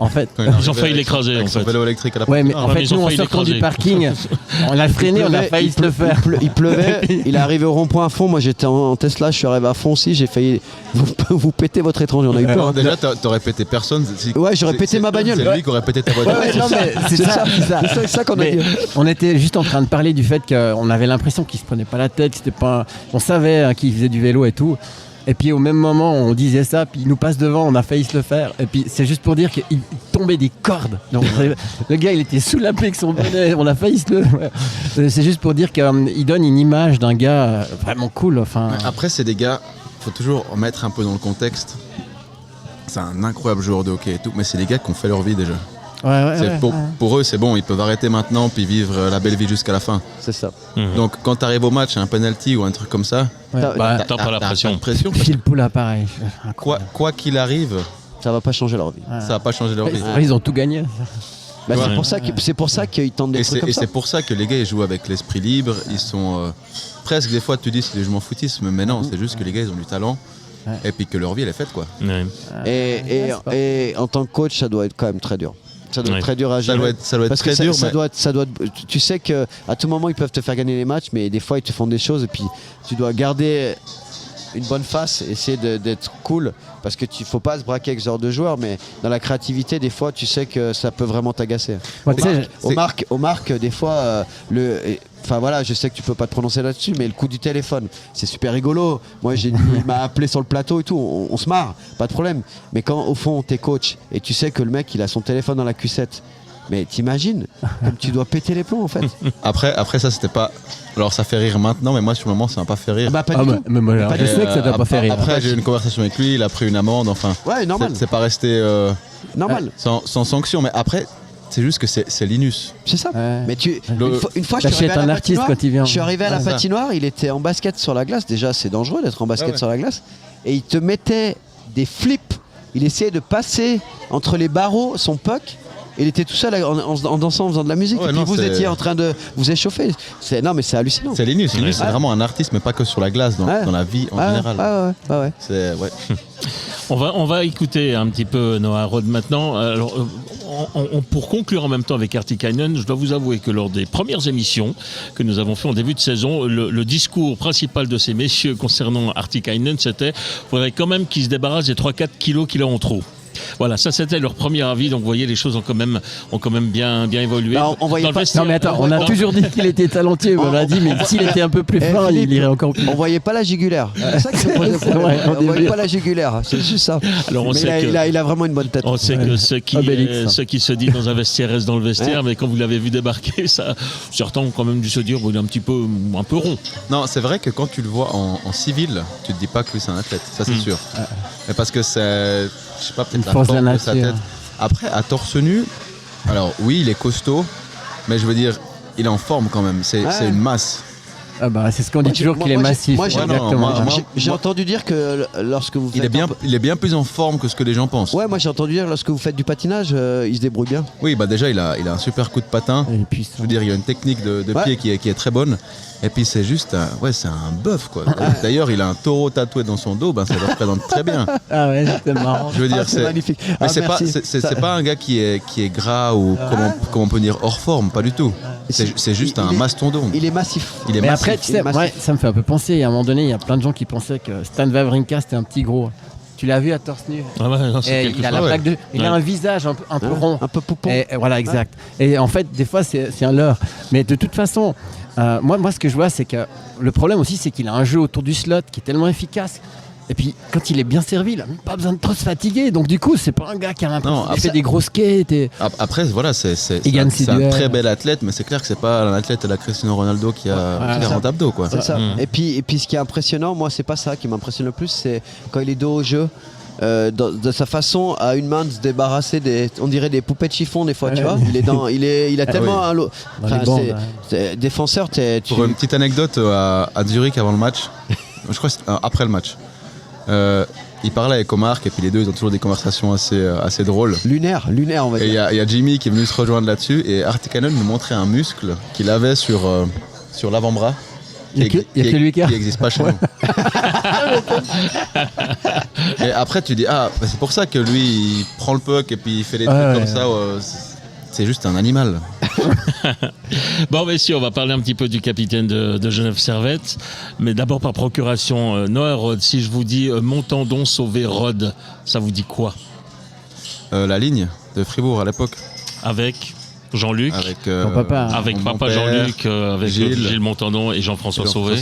[SPEAKER 5] En fait,
[SPEAKER 3] Ils ont failli l'écraser,
[SPEAKER 4] avec
[SPEAKER 3] en
[SPEAKER 4] son
[SPEAKER 3] fait.
[SPEAKER 4] vélo électrique à la
[SPEAKER 5] ouais, mais
[SPEAKER 4] fin.
[SPEAKER 5] en
[SPEAKER 3] mais
[SPEAKER 5] fait,
[SPEAKER 3] ils ont
[SPEAKER 5] nous, en
[SPEAKER 3] failli
[SPEAKER 5] sortant du
[SPEAKER 3] l'écraser.
[SPEAKER 5] parking, on a freiné, on a failli se le faire.
[SPEAKER 6] Il pleuvait, il est arrivé au rond-point à fond. Moi j'étais en Tesla, je suis arrivé à fond aussi. J'ai failli vous péter votre étranger. On a eu peur.
[SPEAKER 4] Déjà, t'aurais pété personne.
[SPEAKER 6] Ouais, j'aurais pété ma bagnole.
[SPEAKER 4] C'est lui qui aurait pété ta voiture.
[SPEAKER 5] Ouais, non, mais c'est ça.
[SPEAKER 6] C'est ça qu'on a
[SPEAKER 5] Mais
[SPEAKER 6] dit.
[SPEAKER 5] on était juste en train de parler du fait qu'on avait l'impression qu'il se prenait pas la tête. C'était pas, on savait hein, qu'il faisait du vélo et tout. Et puis au même moment, on disait ça, puis il nous passe devant, on a failli se le faire. Et puis c'est juste pour dire qu'il tombait des cordes. Donc le gars, il était sous la pluie avec son bonnet, on a failli se le. Ouais. C'est juste pour dire qu'il donne une image d'un gars vraiment cool. Enfin,
[SPEAKER 4] Après, c'est des gars, faut toujours remettre un peu dans le contexte. C'est un incroyable joueur de hockey et tout, mais c'est des gars qui ont fait leur vie déjà. Pour eux, c'est bon, ils peuvent arrêter maintenant puis vivre la belle vie jusqu'à la fin.
[SPEAKER 6] C'est ça.
[SPEAKER 4] Donc quand tu arrives au match, un penalty ou un truc comme ça,
[SPEAKER 6] T'as-
[SPEAKER 5] bah,
[SPEAKER 3] T'as pas la pression.
[SPEAKER 4] pression.
[SPEAKER 5] Phil Poula, pareil.
[SPEAKER 4] Quoi qu'il arrive,
[SPEAKER 6] Ça va pas changer leur vie.
[SPEAKER 4] ça va pas changer leur vie.
[SPEAKER 5] Ils ont tout gagné.
[SPEAKER 6] Bah,
[SPEAKER 3] Ouais.
[SPEAKER 6] c'est pour ça qu'ils tentent des
[SPEAKER 4] Et
[SPEAKER 6] trucs comme ça.
[SPEAKER 4] c'est pour ça que les gars ils jouent avec l'esprit libre. Ils sont presque des fois tu dis c'est des joueurs footisme, mais non, c'est juste que les gars ils ont du talent et puis que leur vie elle est faite quoi.
[SPEAKER 3] Ouais.
[SPEAKER 6] Et en tant que coach, ça doit être quand même très dur. Ça doit être très dur à
[SPEAKER 4] Ça
[SPEAKER 6] gérer.
[SPEAKER 4] doit être
[SPEAKER 6] Parce que
[SPEAKER 4] très dur, mais
[SPEAKER 6] ça doit tu sais que à tout moment ils peuvent te faire gagner les matchs, mais des fois ils te font des choses et puis tu dois garder une bonne face, essayer d'être cool, parce que tu faut pas se braquer avec ce genre de joueur, mais dans la créativité des fois tu sais que ça peut vraiment t'agacer.
[SPEAKER 5] Moi, tu sais,
[SPEAKER 6] Au marque des fois enfin voilà, je sais que tu peux pas te prononcer là-dessus, mais le coup du téléphone, c'est super rigolo. Moi il m'a appelé sur le plateau et tout, on se marre, pas de problème. Mais quand au fond t'es coach et tu sais que le mec il a son téléphone dans la cuissette, mais t'imagines comme tu dois péter les plombs en fait.
[SPEAKER 4] après ça c'était pas. Alors ça fait rire maintenant, mais moi sur le moment ça m'a pas fait rire.
[SPEAKER 6] Bah pas
[SPEAKER 5] Ah
[SPEAKER 6] du
[SPEAKER 5] bah,
[SPEAKER 6] tout.
[SPEAKER 5] mais moi, alors,
[SPEAKER 6] Pas
[SPEAKER 5] je
[SPEAKER 6] du
[SPEAKER 5] sais que ça t'a pas fait rire.
[SPEAKER 4] Après j'ai eu une conversation avec lui, il a pris une amende, enfin.
[SPEAKER 6] Ouais, normal.
[SPEAKER 4] C'est pas resté
[SPEAKER 6] Normal.
[SPEAKER 4] sans sanction, mais après c'est juste que c'est Linus.
[SPEAKER 6] C'est ça.
[SPEAKER 5] Ouais.
[SPEAKER 6] Mais une fois, je suis
[SPEAKER 5] T'achètes
[SPEAKER 6] arrivé à
[SPEAKER 5] un
[SPEAKER 6] la
[SPEAKER 5] artiste
[SPEAKER 6] patinoire.
[SPEAKER 5] quand il vient.
[SPEAKER 6] Je suis arrivé à la
[SPEAKER 4] Ouais, c'est ça.
[SPEAKER 6] patinoire, il était en basket sur la glace. Déjà, c'est dangereux d'être en basket
[SPEAKER 4] Ouais, ouais.
[SPEAKER 6] sur la glace. Et il te mettait des flips. Il essayait de passer entre les barreaux son puck. Il était tout seul en dansant, en faisant de la musique.
[SPEAKER 4] Ouais,
[SPEAKER 6] et puis
[SPEAKER 4] non,
[SPEAKER 6] vous
[SPEAKER 4] c'est-
[SPEAKER 6] étiez en train de vous échauffer. Non, mais c'est hallucinant.
[SPEAKER 4] C'est Linus. Linus
[SPEAKER 3] Ouais.
[SPEAKER 4] c'est vraiment un artiste, mais pas que sur la glace, dans la vie en général.
[SPEAKER 6] Ouais.
[SPEAKER 4] C'est ouais.
[SPEAKER 3] On va écouter un petit peu Noah Rod maintenant. Alors, pour conclure en même temps avec Artikainen, je dois vous avouer que lors des premières émissions que nous avons fait en début de saison, le discours principal de ces messieurs concernant Artikainen, c'était « faudrait quand même qu'ils se débarrassent des 3-4 kilos qu'il a en trop ». Voilà, ça c'était leur premier avis, donc vous voyez, les choses ont quand même bien évolué.
[SPEAKER 6] Bah, on voyait
[SPEAKER 3] Dans le
[SPEAKER 6] pas-
[SPEAKER 3] vestiaire-
[SPEAKER 5] Non mais attends, on a
[SPEAKER 3] dans-
[SPEAKER 5] toujours dit qu'il était talentueux, mais on a dit mais s'il était un peu plus fin, il irait encore plus.
[SPEAKER 6] On voyait pas la jugulaire. C'est ça qui se posait
[SPEAKER 5] C'est
[SPEAKER 6] problème.
[SPEAKER 5] vrai, au
[SPEAKER 6] On voyait
[SPEAKER 5] début.
[SPEAKER 6] pas la jugulaire. C'est juste ça.
[SPEAKER 3] Alors, on
[SPEAKER 6] Mais
[SPEAKER 3] sait que-
[SPEAKER 6] il a vraiment une bonne tête.
[SPEAKER 3] On sait que ce
[SPEAKER 5] Obélix.
[SPEAKER 3] qui se dit dans un vestiaire reste dans le vestiaire, mais quand vous l'avez vu débarquer, ça, certains ont quand même dû se dire bon, il est un peu rond.
[SPEAKER 4] Non, c'est vrai que quand tu le vois en civil, tu te dis pas que lui c'est un athlète, ça c'est sûr. Mais parce que c'est, je sais pas,
[SPEAKER 5] Une
[SPEAKER 4] peut-être la
[SPEAKER 5] force de
[SPEAKER 4] forme
[SPEAKER 5] la
[SPEAKER 4] de sa
[SPEAKER 5] nature.
[SPEAKER 4] tête. Après, à torse nu, alors oui, il est costaud, mais je veux dire, il est en forme quand même. C'est une masse.
[SPEAKER 5] Ah bah c'est ce qu'on dit toujours qu'il est massif.
[SPEAKER 6] Moi, j'ai-
[SPEAKER 5] Exactement.
[SPEAKER 6] J'ai entendu dire que lorsque vous
[SPEAKER 4] Il
[SPEAKER 6] faites
[SPEAKER 4] est bien plus en forme que ce que les gens pensent.
[SPEAKER 6] Ouais, moi j'ai entendu dire lorsque vous faites du patinage, il se débrouille bien.
[SPEAKER 4] Oui, bah déjà, il a un super coup de patin.
[SPEAKER 5] Et puis,
[SPEAKER 4] Je veux dire, il a une technique de
[SPEAKER 6] Ouais.
[SPEAKER 4] pied qui est très bonne. Et puis c'est juste, c'est un bœuf quoi. D'ailleurs, il a un taureau tatoué dans son dos, ben ça le représente très bien.
[SPEAKER 5] ah ouais, c'est marrant.
[SPEAKER 4] Je veux dire,
[SPEAKER 6] c'est magnifique.
[SPEAKER 4] Mais
[SPEAKER 6] Ah,
[SPEAKER 4] c'est pas,
[SPEAKER 6] merci.
[SPEAKER 4] c'est pas un gars qui est gras ou comment on peut dire hors forme, pas du tout. C'est juste un mastodonte.
[SPEAKER 6] Il est massif.
[SPEAKER 4] Il est
[SPEAKER 5] Mais
[SPEAKER 4] massif.
[SPEAKER 5] après, tu sais,
[SPEAKER 6] massif.
[SPEAKER 5] ouais, ça me fait un peu penser. À un moment donné, il y a plein de gens qui pensaient que Stan Wawrinka c'était un petit gros. Tu l'as vu à torse nu.
[SPEAKER 3] Ah ouais, non, c'est
[SPEAKER 5] Et
[SPEAKER 3] quelque
[SPEAKER 5] il a
[SPEAKER 3] chose.
[SPEAKER 5] la plaque de, il a
[SPEAKER 3] Ouais.
[SPEAKER 5] un visage un peu rond.
[SPEAKER 6] Un peu poupon.
[SPEAKER 5] Et voilà, exact. Et en fait, des fois, c'est un leurre. Mais de toute façon, moi, ce que je vois, c'est que le problème aussi, c'est qu'il a un jeu autour du slot qui est tellement efficace. Et puis, quand il est bien servi, il n'a même pas besoin de trop se fatiguer. Donc, du coup, c'est pas un gars qui a l'impression
[SPEAKER 4] Non,
[SPEAKER 5] qu'il fait des grosses skates. Et...
[SPEAKER 4] Après, voilà, c'est
[SPEAKER 5] Il gagne ses
[SPEAKER 4] un
[SPEAKER 5] duels.
[SPEAKER 4] très bel athlète, mais c'est clair que c'est pas un athlète à la Cristiano Ronaldo qui a 40 abdos quoi.
[SPEAKER 6] C'est ça.
[SPEAKER 3] Mm.
[SPEAKER 6] Et puis ce qui est impressionnant, moi c'est pas ça qui m'impressionne le plus, c'est quand il est dos au jeu. De sa façon à une main de se débarrasser on dirait des poupées de chiffon des fois, tu vois. Il a tellement un lot.
[SPEAKER 5] Dans les
[SPEAKER 6] Enfin,
[SPEAKER 5] bandes,
[SPEAKER 6] défenseur,
[SPEAKER 4] Pour une petite anecdote, à Zurich avant le match, je crois que c'était après le match, il parlait avec Omar et puis les deux ils ont toujours des conversations assez drôles.
[SPEAKER 6] lunaire, on va
[SPEAKER 4] Et il y,
[SPEAKER 6] dire.
[SPEAKER 4] a Jimmy qui est venu se rejoindre là-dessus et Artikainen nous montrait un muscle qu'il avait sur l'avant-bras.
[SPEAKER 5] Il y a que lui qui a.
[SPEAKER 4] n'existe pas chez nous. Et après, tu dis, c'est pour ça que lui, il prend le puck et puis il fait des trucs comme ça. C'est juste un animal.
[SPEAKER 3] Bon, messieurs, on va parler un petit peu du capitaine de Genève Servette. Mais d'abord par procuration, Noah Rod, si je vous dis Montandon sauver Rod, ça vous dit quoi?
[SPEAKER 4] La ligne de Fribourg à l'époque.
[SPEAKER 3] Avec Jean-Luc,
[SPEAKER 4] avec
[SPEAKER 5] papa,
[SPEAKER 3] avec papa Jean-Luc, avec Gilles Montandon et Jean-François Sauvé.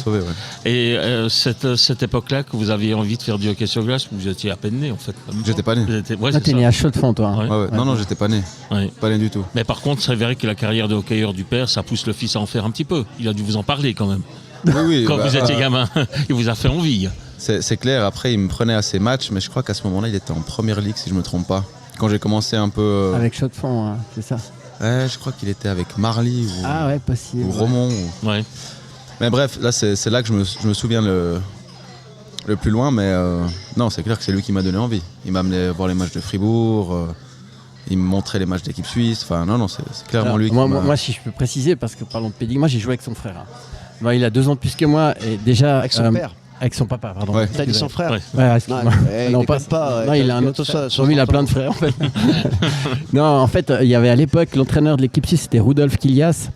[SPEAKER 3] Et cette époque-là, que vous aviez envie de faire du hockey sur glace, vous étiez à peine né en fait.
[SPEAKER 4] J'étais pas né.
[SPEAKER 5] T'es né à Chaux-de-Fonds, toi.
[SPEAKER 3] Ouais.
[SPEAKER 4] Non, j'étais pas né.
[SPEAKER 3] Ouais.
[SPEAKER 4] Pas né du tout.
[SPEAKER 3] Mais par contre, c'est vrai que la carrière de hockeyeur du père, ça pousse le fils à en faire un petit peu. Il a dû vous en parler quand même.
[SPEAKER 4] Oui,
[SPEAKER 3] quand vous étiez gamin, il vous a fait envie.
[SPEAKER 4] C'est clair. Après, il me prenait à ses matchs, mais je crois qu'à ce moment-là, il était en première ligue, si je me trompe pas. Quand j'ai commencé un peu.
[SPEAKER 5] Avec Chaux-de-Fonds, c'est ça.
[SPEAKER 4] Ouais, je crois qu'il était avec Marly ou,
[SPEAKER 5] possible.
[SPEAKER 4] ou Romont.
[SPEAKER 3] Ouais.
[SPEAKER 4] Mais bref, là c'est là que je me souviens le plus loin. Mais non, c'est clair que c'est lui qui m'a donné envie. Il m'a amené voir les matchs de Fribourg. Il me montrait les matchs d'équipe suisse. Enfin, non, c'est clairement
[SPEAKER 5] alors,
[SPEAKER 4] lui qui
[SPEAKER 5] moi, si je peux préciser, parce que parlons de pédigré, moi j'ai joué avec son frère. Bon, il a 2 ans de plus que moi et déjà
[SPEAKER 6] Avec son père.
[SPEAKER 5] Avec son papa, pardon.
[SPEAKER 6] Ouais. T'as dit son frère.
[SPEAKER 5] Ouais, excuse-moi.
[SPEAKER 6] Non,
[SPEAKER 5] il a un autre frère. Il a plein de frères en fait. Non, en fait, il y avait à l'époque l'entraîneur de l'équipe suisse, c'était Rudolf Kilias,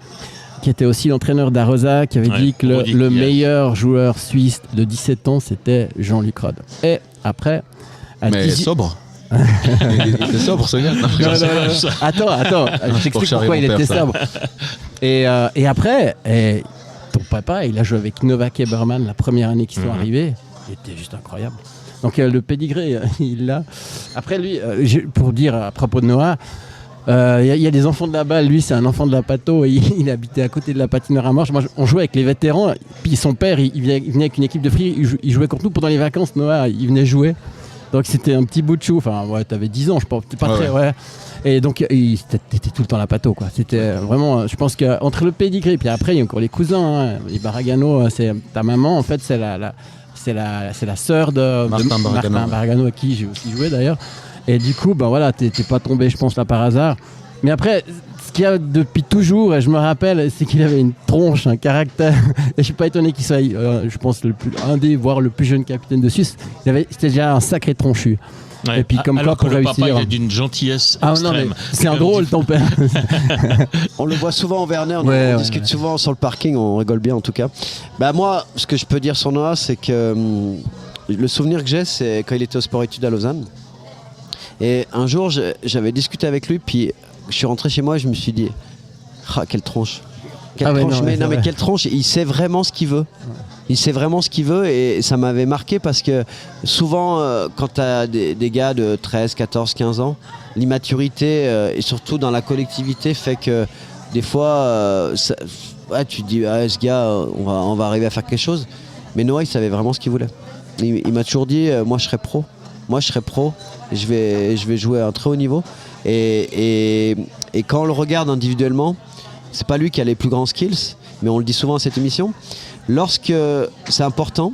[SPEAKER 5] qui était aussi l'entraîneur d'Arosa, qui avait dit que le meilleur joueur suisse de 17 ans, c'était Jean-Luc Rod. Et après,
[SPEAKER 4] mais sobre. Il était sobre ce gars.
[SPEAKER 5] Non. Attends, je t'explique pourquoi il était sobre. Et après. Ton papa, il a joué avec Novak Eberman la première année qu'ils sont arrivés. Il était juste incroyable. Donc le pédigré, il l'a. Après lui, pour dire à propos de Noah, il y a des enfants de la balle. Lui, c'est un enfant de la Pato. Il habitait à côté de la patinoire à Morges. Moi, on jouait avec les vétérans. Puis son père, il venait avec une équipe de filles. Il jouait contre nous pendant les vacances. Noah, il venait jouer. Donc c'était un petit bout de chou. Enfin, ouais, t'avais 10 ans, je pense. Pas très, ouais. Et donc, t'étais tout le temps la pato, quoi. C'était vraiment, je pense qu'entre le pédigré, puis après, il y a encore les cousins, les Baragano, c'est ta maman, en fait, c'est la sœur de Martin Baragano, à qui j'ai aussi joué d'ailleurs. Et du coup, ben voilà, t'es pas tombé, je pense, là par hasard. Mais après, ce qu'il y a depuis toujours, et je me rappelle, c'est qu'il avait une tronche, un caractère. Et je suis pas étonné qu'il soit, je pense, un des, voire le plus jeune capitaine de Suisse. C'était déjà un sacré tronchu.
[SPEAKER 3] Ouais.
[SPEAKER 5] Et puis comme
[SPEAKER 3] alors
[SPEAKER 5] quoi pour
[SPEAKER 3] que le
[SPEAKER 5] réussir.
[SPEAKER 3] papa il est d'une gentillesse extrême.
[SPEAKER 5] Non, c'est un drôle ton père.
[SPEAKER 6] On le voit souvent au Werner, on discute souvent sur le parking, on rigole bien en tout cas. Bah moi, ce que je peux dire sur Noah, c'est que le souvenir que j'ai, c'est quand il était au sport-études à Lausanne. Et un jour, j'avais discuté avec lui, puis je suis rentré chez moi et je me suis dit, quelle tronche. Mais quelle tronche, il sait vraiment ce qu'il veut. Il sait vraiment ce qu'il veut et ça m'avait marqué parce que souvent quand tu as des gars de 13, 14, 15 ans, l'immaturité et surtout dans la collectivité fait que des fois tu te dis ce gars on va arriver à faire quelque chose. Mais Noah il savait vraiment ce qu'il voulait. Il m'a toujours dit moi je serai pro, je vais jouer à un très haut niveau et quand on le regarde individuellement, c'est pas lui qui a les plus grands skills, mais on le dit souvent à cette émission. Lorsque c'est important,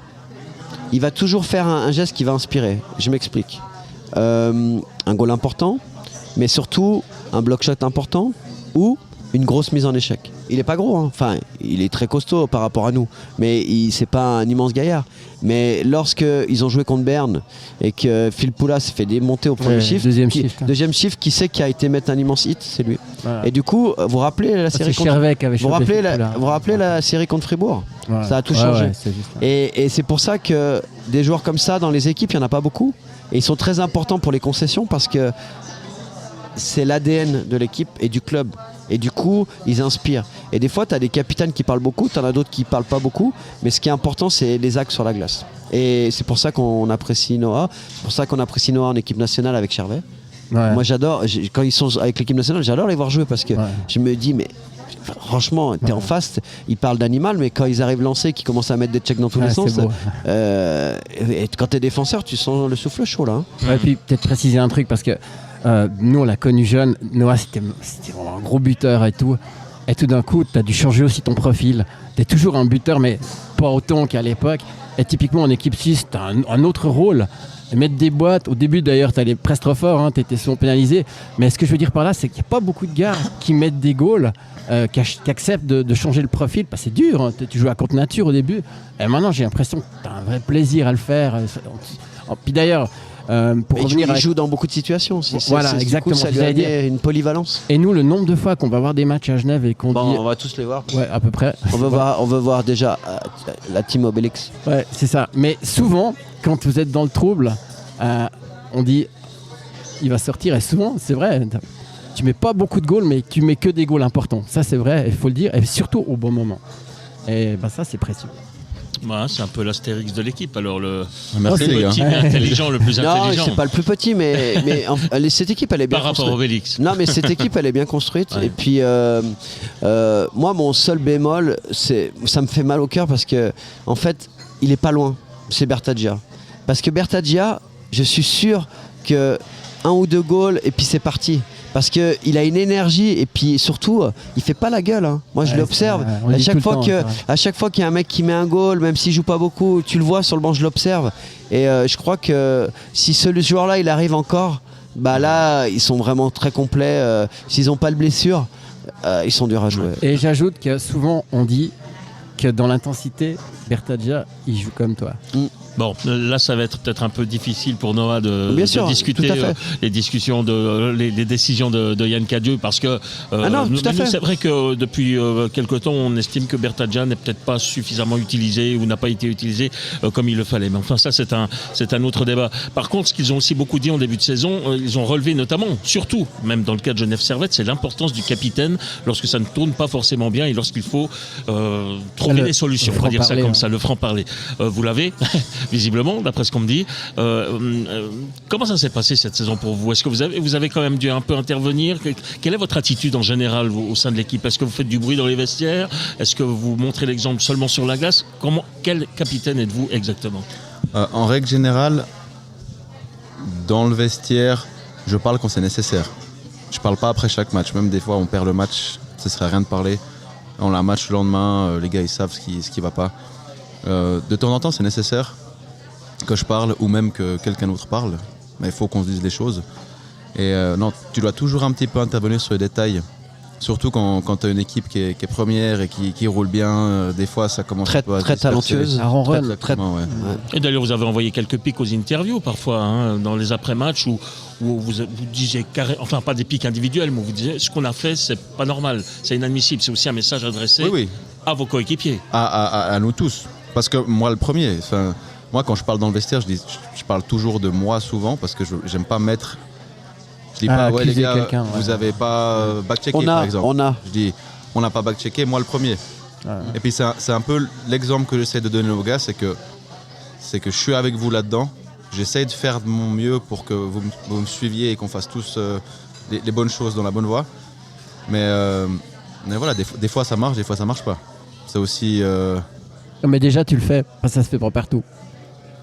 [SPEAKER 6] il va toujours faire un geste qui va inspirer. Je m'explique. Un goal important, mais surtout un block shot important ou une grosse mise en échec. Il est pas gros, hein. Enfin, il est très costaud par rapport à nous, mais c'est pas un immense gaillard. Mais lorsque ils ont joué contre Berne et que Phil Poula s'est fait démonter au premier shift, deuxième shift, qui c'est qui a été mettre un immense hit, c'est lui. Voilà. Et du coup, vous vous rappelez la série contre la série contre Fribourg, voilà. Ça a tout changé. Et c'est pour ça que des joueurs comme ça dans les équipes, il y en a pas beaucoup. Et ils sont très importants pour les concessions parce que c'est l'ADN de l'équipe et du club. Et du coup, ils inspirent. Et des fois, tu as des capitaines qui parlent beaucoup, tu en as d'autres qui parlent pas beaucoup. Mais ce qui est important, c'est les actes sur la glace. Et c'est pour ça qu'on apprécie Noah. C'est pour ça qu'on apprécie Noah en équipe nationale avec Chervet. Ouais. Moi, j'adore. Quand ils sont avec l'équipe nationale, j'adore les voir jouer parce que je me dis, mais franchement, t'es en face, ils parlent d'animal, mais quand ils arrivent lancés, qu'ils commencent à mettre des checks dans tous les sens, et quand t'es défenseur, tu sens le souffle chaud là. Hein.
[SPEAKER 5] Ouais, puis peut-être préciser un truc parce que nous on l'a connu jeune, Noah c'était vraiment un gros buteur et tout d'un coup tu as dû changer aussi ton profil, t'es toujours un buteur, mais pas autant qu'à l'époque. Et typiquement en équipe 6, t'as un autre rôle. Mettre des boîtes, au début d'ailleurs, t'allais presque trop fort, hein, t'étais souvent pénalisé. Mais ce que je veux dire par là, c'est qu'il n'y a pas beaucoup de gars qui mettent des goals, qui acceptent de changer le profil. Parce que c'est dur, hein, tu joues à contre nature au début. Et maintenant, j'ai l'impression que t'as un vrai plaisir à le faire. Puis d'ailleurs, pour revenir
[SPEAKER 6] il joue dans beaucoup de situations.
[SPEAKER 5] Voilà, exactement.
[SPEAKER 6] Du coup, ça lui a donné une polyvalence.
[SPEAKER 5] Et nous, le nombre de fois qu'on va voir des matchs à Genève et qu'on dit...
[SPEAKER 6] on va tous les voir.
[SPEAKER 5] Ouais, à peu près.
[SPEAKER 6] On veut voir déjà la team Obélix.
[SPEAKER 5] Ouais, c'est ça. Mais souvent, quand vous êtes dans le trouble, on dit il va sortir. Et souvent, c'est vrai, tu mets pas beaucoup de goals, mais tu mets que des goals importants. Ça, c'est vrai, il faut le dire. Et surtout au bon moment. Et ça, c'est précieux.
[SPEAKER 3] Bah, c'est un peu l'astérix de l'équipe, alors le
[SPEAKER 4] Merci, les gars.
[SPEAKER 3] petit mais intelligent, le plus intelligent.
[SPEAKER 6] Non, c'est pas le plus petit, mais cette équipe, elle est bien
[SPEAKER 3] par rapport
[SPEAKER 6] construite.
[SPEAKER 3] au Obélix.
[SPEAKER 6] Non, mais cette équipe, elle est bien construite.
[SPEAKER 3] Ouais.
[SPEAKER 6] Et puis, moi, mon seul bémol, ça me fait mal au cœur parce que, en fait, il est pas loin. C'est Bertaggia. Parce que Bertaggia, je suis sûr que 1 ou 2 goals et puis c'est parti. Parce qu'il a une énergie et puis surtout, il fait pas la gueule. Hein. Moi, je l'observe. À chaque fois qu'il y a un mec qui met un goal, même s'il joue pas beaucoup, tu le vois sur le banc, je l'observe. Et je crois que si ce joueur-là, il arrive encore, bah là, ils sont vraiment très complets. S'ils n'ont pas de blessure, ils sont durs à jouer.
[SPEAKER 5] Et j'ajoute que souvent, on dit que dans l'intensité, Bertaggia, il joue comme toi.
[SPEAKER 3] Bon, là, ça va être peut-être un peu difficile pour Noah de discuter les discussions les décisions de Yann Cadieux parce que c'est vrai que depuis quelque temps, on estime que Bertaggia n'est peut-être pas suffisamment utilisé ou n'a pas été utilisé comme il le fallait. Mais enfin, ça, c'est un autre débat. Par contre, ce qu'ils ont aussi beaucoup dit en début de saison, ils ont relevé notamment, surtout, même dans le cas de Genève Servette, c'est l'importance du capitaine lorsque ça ne tourne pas forcément bien et lorsqu'il faut trouver des solutions. On va dire ça comme ça, le franc-parler. Vous l'avez visiblement, d'après ce qu'on me dit. Comment ça s'est passé cette saison pour vous ? Est-ce que vous avez quand même dû un peu intervenir ? Quelle est votre attitude en général au sein de l'équipe ? Est-ce que vous faites du bruit dans les vestiaires ? Est-ce que vous montrez l'exemple seulement sur la glace ? Quel capitaine êtes-vous exactement ?
[SPEAKER 4] En règle générale, dans le vestiaire, je parle quand c'est nécessaire. Je parle pas après chaque match. Même des fois, on perd le match, ce serait rien de parler. On a un match le lendemain, les gars ils savent ce qui va pas. De temps en temps, c'est nécessaire que je parle ou même que quelqu'un d'autre parle, mais il faut qu'on se dise les choses. Et non, tu dois toujours un petit peu intervenir sur les détails, surtout quand tu as une équipe qui est première et qui roule bien. Des fois, ça commence
[SPEAKER 6] très talentueuse.
[SPEAKER 3] Et d'ailleurs, vous avez envoyé quelques pics aux interviews parfois, hein, dans les après-matchs où vous disiez enfin pas des pics individuels, mais vous disiez ce qu'on a fait, c'est pas normal, c'est inadmissible. C'est aussi un message adressé à vos coéquipiers.
[SPEAKER 4] À nous tous. Parce que moi, le premier, moi, quand je parle dans le vestiaire, je parle toujours de moi souvent parce que j'aime pas mettre. Je dis pas, les gars, vous avez pas back-checké par exemple. Je dis, on n'a pas back-checké, moi le premier. Et puis c'est un peu l'exemple que j'essaie de donner aux gars, c'est que je suis avec vous là-dedans. J'essaie de faire de mon mieux pour que vous me suiviez et qu'on fasse tous les bonnes choses dans la bonne voie. Mais voilà, des fois ça marche, des fois ça marche pas. C'est aussi.
[SPEAKER 5] Mais déjà tu le fais, ça se fait pas partout.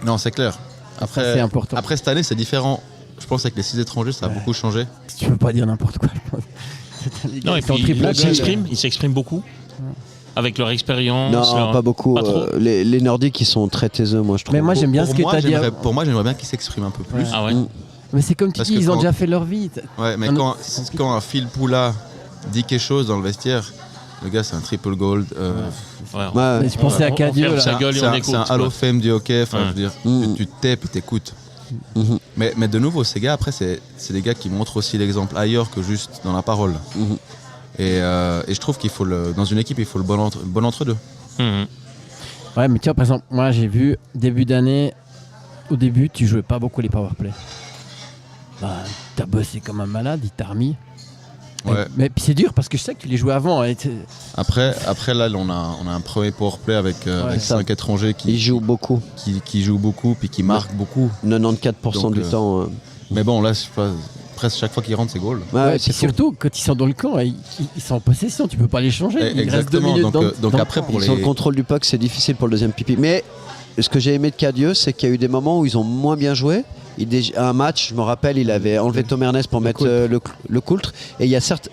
[SPEAKER 4] Non, c'est clair. Après,
[SPEAKER 5] c'est important.
[SPEAKER 4] Après cette année, c'est différent. Je pense qu'avec les 6 étrangers, ça a beaucoup changé.
[SPEAKER 5] Tu peux pas dire n'importe quoi.
[SPEAKER 3] Non, et puis ils s'expriment beaucoup. Avec leur expérience.
[SPEAKER 6] Non, pas beaucoup. Les Nordiques, ils sont très taiseux, moi, je trouve.
[SPEAKER 5] Mais moi, j'aime bien ce que tu as dit.
[SPEAKER 4] Pour moi, j'aimerais bien qu'ils s'expriment un peu plus.
[SPEAKER 3] Ah ouais.
[SPEAKER 5] Mais c'est comme tu dis, ils ont déjà fait leur vie.
[SPEAKER 4] Ouais, mais quand un Phil Poula dit quelque chose dans le vestiaire, le gars, c'est un triple gold.
[SPEAKER 5] Je pensais à Cadieux.
[SPEAKER 4] C'est un Hall of Fame du hockey. Enfin, je veux dire, tu te tais puis t'écoutes. Mais de nouveau, ces gars, après, c'est des gars qui montrent aussi l'exemple ailleurs que juste dans la parole. Et je trouve qu'il faut dans une équipe, il faut le bon entre-deux.
[SPEAKER 5] Ouais, mais tiens, par exemple, moi, j'ai vu début d'année, au début, tu jouais pas beaucoup les powerplay. T'as bossé comme un malade, il t'a remis.
[SPEAKER 4] Ouais.
[SPEAKER 5] Mais puis c'est dur parce que je sais que tu les jouais avant.
[SPEAKER 4] Après là, on a un premier powerplay avec 5 étrangers qui jouent beaucoup. Qui jouent beaucoup puis qui marquent beaucoup.
[SPEAKER 6] 94% du temps.
[SPEAKER 4] Mais bon, là, presque chaque fois qu'ils rentrent, c'est goal.
[SPEAKER 5] Ouais, c'est surtout quand ils sont dans le camp, ils sont en possession, tu peux pas les changer.
[SPEAKER 4] Exactement. Donc après, pour
[SPEAKER 6] sur le contrôle du puck, c'est difficile pour le deuxième pipi. Mais ce que j'ai aimé de Cadieux, c'est qu'il y a eu des moments où ils ont moins bien joué. Un match, je me rappelle, il avait enlevé Tom Ernest pour mettre le coultre. Et il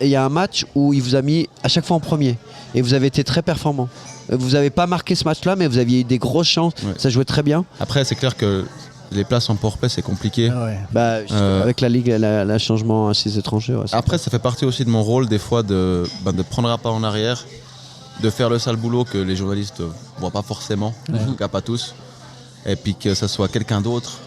[SPEAKER 6] y a un match où il vous a mis à chaque fois en premier. Et vous avez été très performant. Vous n'avez pas marqué ce match-là, mais vous aviez eu des grosses chances.
[SPEAKER 4] Ouais.
[SPEAKER 6] Ça jouait très bien.
[SPEAKER 4] Après, c'est clair que les places en powerplay, c'est compliqué.
[SPEAKER 5] Ah ouais.
[SPEAKER 6] Avec la Ligue, le changement à 6 étrangers. Ouais,
[SPEAKER 4] Après, ça fait partie aussi de mon rôle, des fois, de prendre un pas en arrière, de faire le sale boulot que les journalistes ne voient pas forcément, en tout cas pas tous, et puis que ça soit quelqu'un d'autre,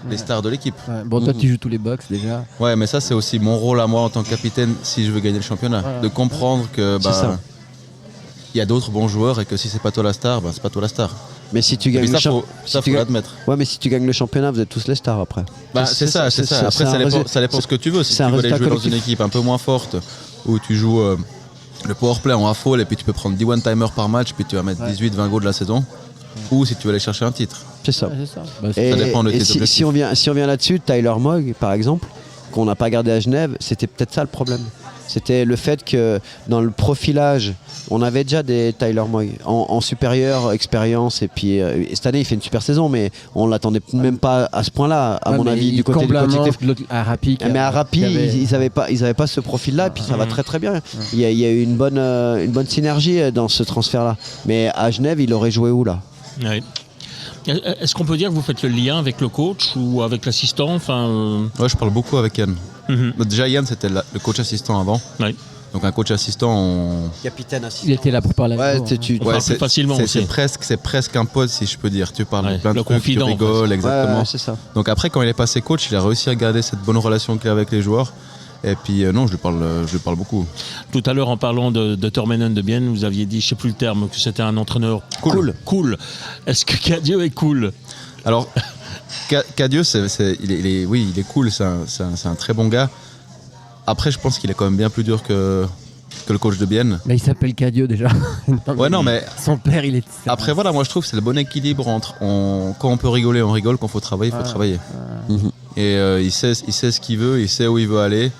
[SPEAKER 4] les stars de l'équipe.
[SPEAKER 5] Ouais. Bon, toi, tu joues tous les box déjà.
[SPEAKER 4] Ouais, mais ça, c'est aussi mon rôle à moi en tant que capitaine si je veux gagner le championnat. De comprendre que
[SPEAKER 6] ça.
[SPEAKER 4] il y a d'autres bons joueurs et que si c'est pas toi la star, c'est pas toi la star.
[SPEAKER 6] Mais si tu
[SPEAKER 4] Et
[SPEAKER 6] gagnes
[SPEAKER 4] puis
[SPEAKER 6] le
[SPEAKER 4] ça,
[SPEAKER 6] championnat.
[SPEAKER 4] faut l'admettre.
[SPEAKER 6] Ouais, mais si tu gagnes le championnat, vous êtes tous les stars après.
[SPEAKER 4] C'est ça. Après, ça dépend ce que tu veux. Si
[SPEAKER 6] c'est
[SPEAKER 4] tu
[SPEAKER 6] un
[SPEAKER 4] veux aller
[SPEAKER 6] résultat
[SPEAKER 4] jouer dans une
[SPEAKER 6] collectif.
[SPEAKER 4] équipe un peu moins forte, où tu joues le powerplay en half-all et puis tu peux prendre 10 one-timers par match, puis tu vas mettre 18-20 goals de la saison, ou si tu veux aller chercher un titre.
[SPEAKER 6] C'est ça.
[SPEAKER 5] Ouais, c'est ça.
[SPEAKER 6] Et,
[SPEAKER 4] Ça dépend de tes
[SPEAKER 6] si
[SPEAKER 4] objectifs.
[SPEAKER 6] on vient là-dessus, Tyler Mogg, par exemple, qu'on n'a pas gardé à Genève, c'était peut-être ça le problème. C'était le fait que dans le profilage, on avait déjà des Tyler Mogg en supérieure expérience. Et puis cette année, il fait une super saison, mais on ne l'attendait même pas à ce point-là, à mon avis, du côté
[SPEAKER 5] à Rapi.
[SPEAKER 6] mais à Rapi, ils n'avaient pas ce profil-là, et puis ça va très très bien. Il y a eu une bonne synergie dans ce transfert-là. Mais à Genève, il aurait joué où là?
[SPEAKER 3] Ouais. Est-ce qu'on peut dire que vous faites le lien avec le coach ou avec l'assistant?
[SPEAKER 4] Ouais, je parle beaucoup avec Yann. Déjà, Yann, c'était le coach assistant avant.
[SPEAKER 3] Ouais.
[SPEAKER 4] Donc un coach assistant,
[SPEAKER 6] Capitaine assistant.
[SPEAKER 5] Il était là pour parler.
[SPEAKER 6] Ouais,
[SPEAKER 3] On parle plus facilement aussi.
[SPEAKER 4] c'est presque un pote, si je peux dire. Tu parles de plein de
[SPEAKER 3] le
[SPEAKER 4] trucs, tu
[SPEAKER 3] confident,
[SPEAKER 4] rigoles, exactement.
[SPEAKER 6] Ouais, c'est ça.
[SPEAKER 4] Donc après, quand il est passé coach, il a réussi à garder cette bonne relation qu'il a avec les joueurs. Et puis non, je lui parle beaucoup.
[SPEAKER 3] Tout à l'heure, en parlant de Tormenon de Bienne, vous aviez dit, je ne sais plus le terme, que c'était un entraîneur cool. Est-ce que Cadieux est cool?
[SPEAKER 4] Alors, Cadieux, il est cool, c'est un très bon gars. Après, je pense qu'il est quand même bien plus dur que le coach de Bienne.
[SPEAKER 5] Mais il s'appelle Cadieux déjà.
[SPEAKER 4] Non, mais
[SPEAKER 5] son père, il est.
[SPEAKER 4] après, voilà, moi je trouve que c'est le bon équilibre entre quand on peut rigoler, on rigole, quand il faut travailler, il faut travailler. Et il sait ce qu'il veut, il sait où il veut aller.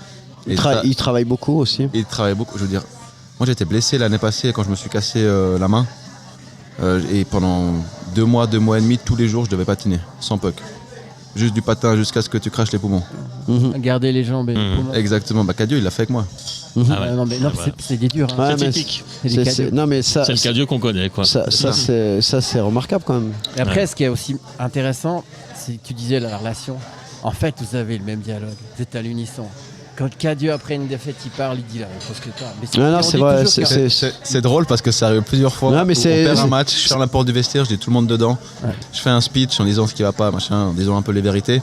[SPEAKER 6] Il travaille beaucoup aussi.
[SPEAKER 4] Il travaille beaucoup. Je veux dire, moi j'étais blessé l'année passée quand je me suis cassé la main. Et pendant 2 mois et demi, tous les jours, je devais patiner, sans puck. Juste du patin jusqu'à ce que tu craches les poumons.
[SPEAKER 5] Garder les jambes et les poumons.
[SPEAKER 4] Exactement. Cadieux, il l'a fait avec moi.
[SPEAKER 3] Ah ouais.
[SPEAKER 5] Non, mais c'est des durs.
[SPEAKER 6] Ouais,
[SPEAKER 3] C'est
[SPEAKER 6] mais
[SPEAKER 3] typique.
[SPEAKER 6] non, mais ça,
[SPEAKER 3] C'est le Cadieux qu'on connaît, quoi.
[SPEAKER 6] ça c'est remarquable quand même.
[SPEAKER 5] Et après, ce qui est aussi intéressant, c'est que tu disais la relation. En fait, vous avez le même dialogue. Vous êtes à l'unisson. Quand Cadieux, après une défaite, il parle, il dit la même chose que toi. Mais
[SPEAKER 6] Non,
[SPEAKER 5] on
[SPEAKER 6] c'est
[SPEAKER 5] dit
[SPEAKER 6] vrai.
[SPEAKER 5] toujours que-
[SPEAKER 4] C'est drôle parce que ça arrive plusieurs fois.
[SPEAKER 6] Non, mais
[SPEAKER 4] où
[SPEAKER 6] c'est-
[SPEAKER 4] on perd un match, je ferme la porte du vestiaire, je dis tout le monde dedans.
[SPEAKER 5] Ouais.
[SPEAKER 4] Je fais un speech en disant ce qui va pas, machin, en disant un peu les vérités.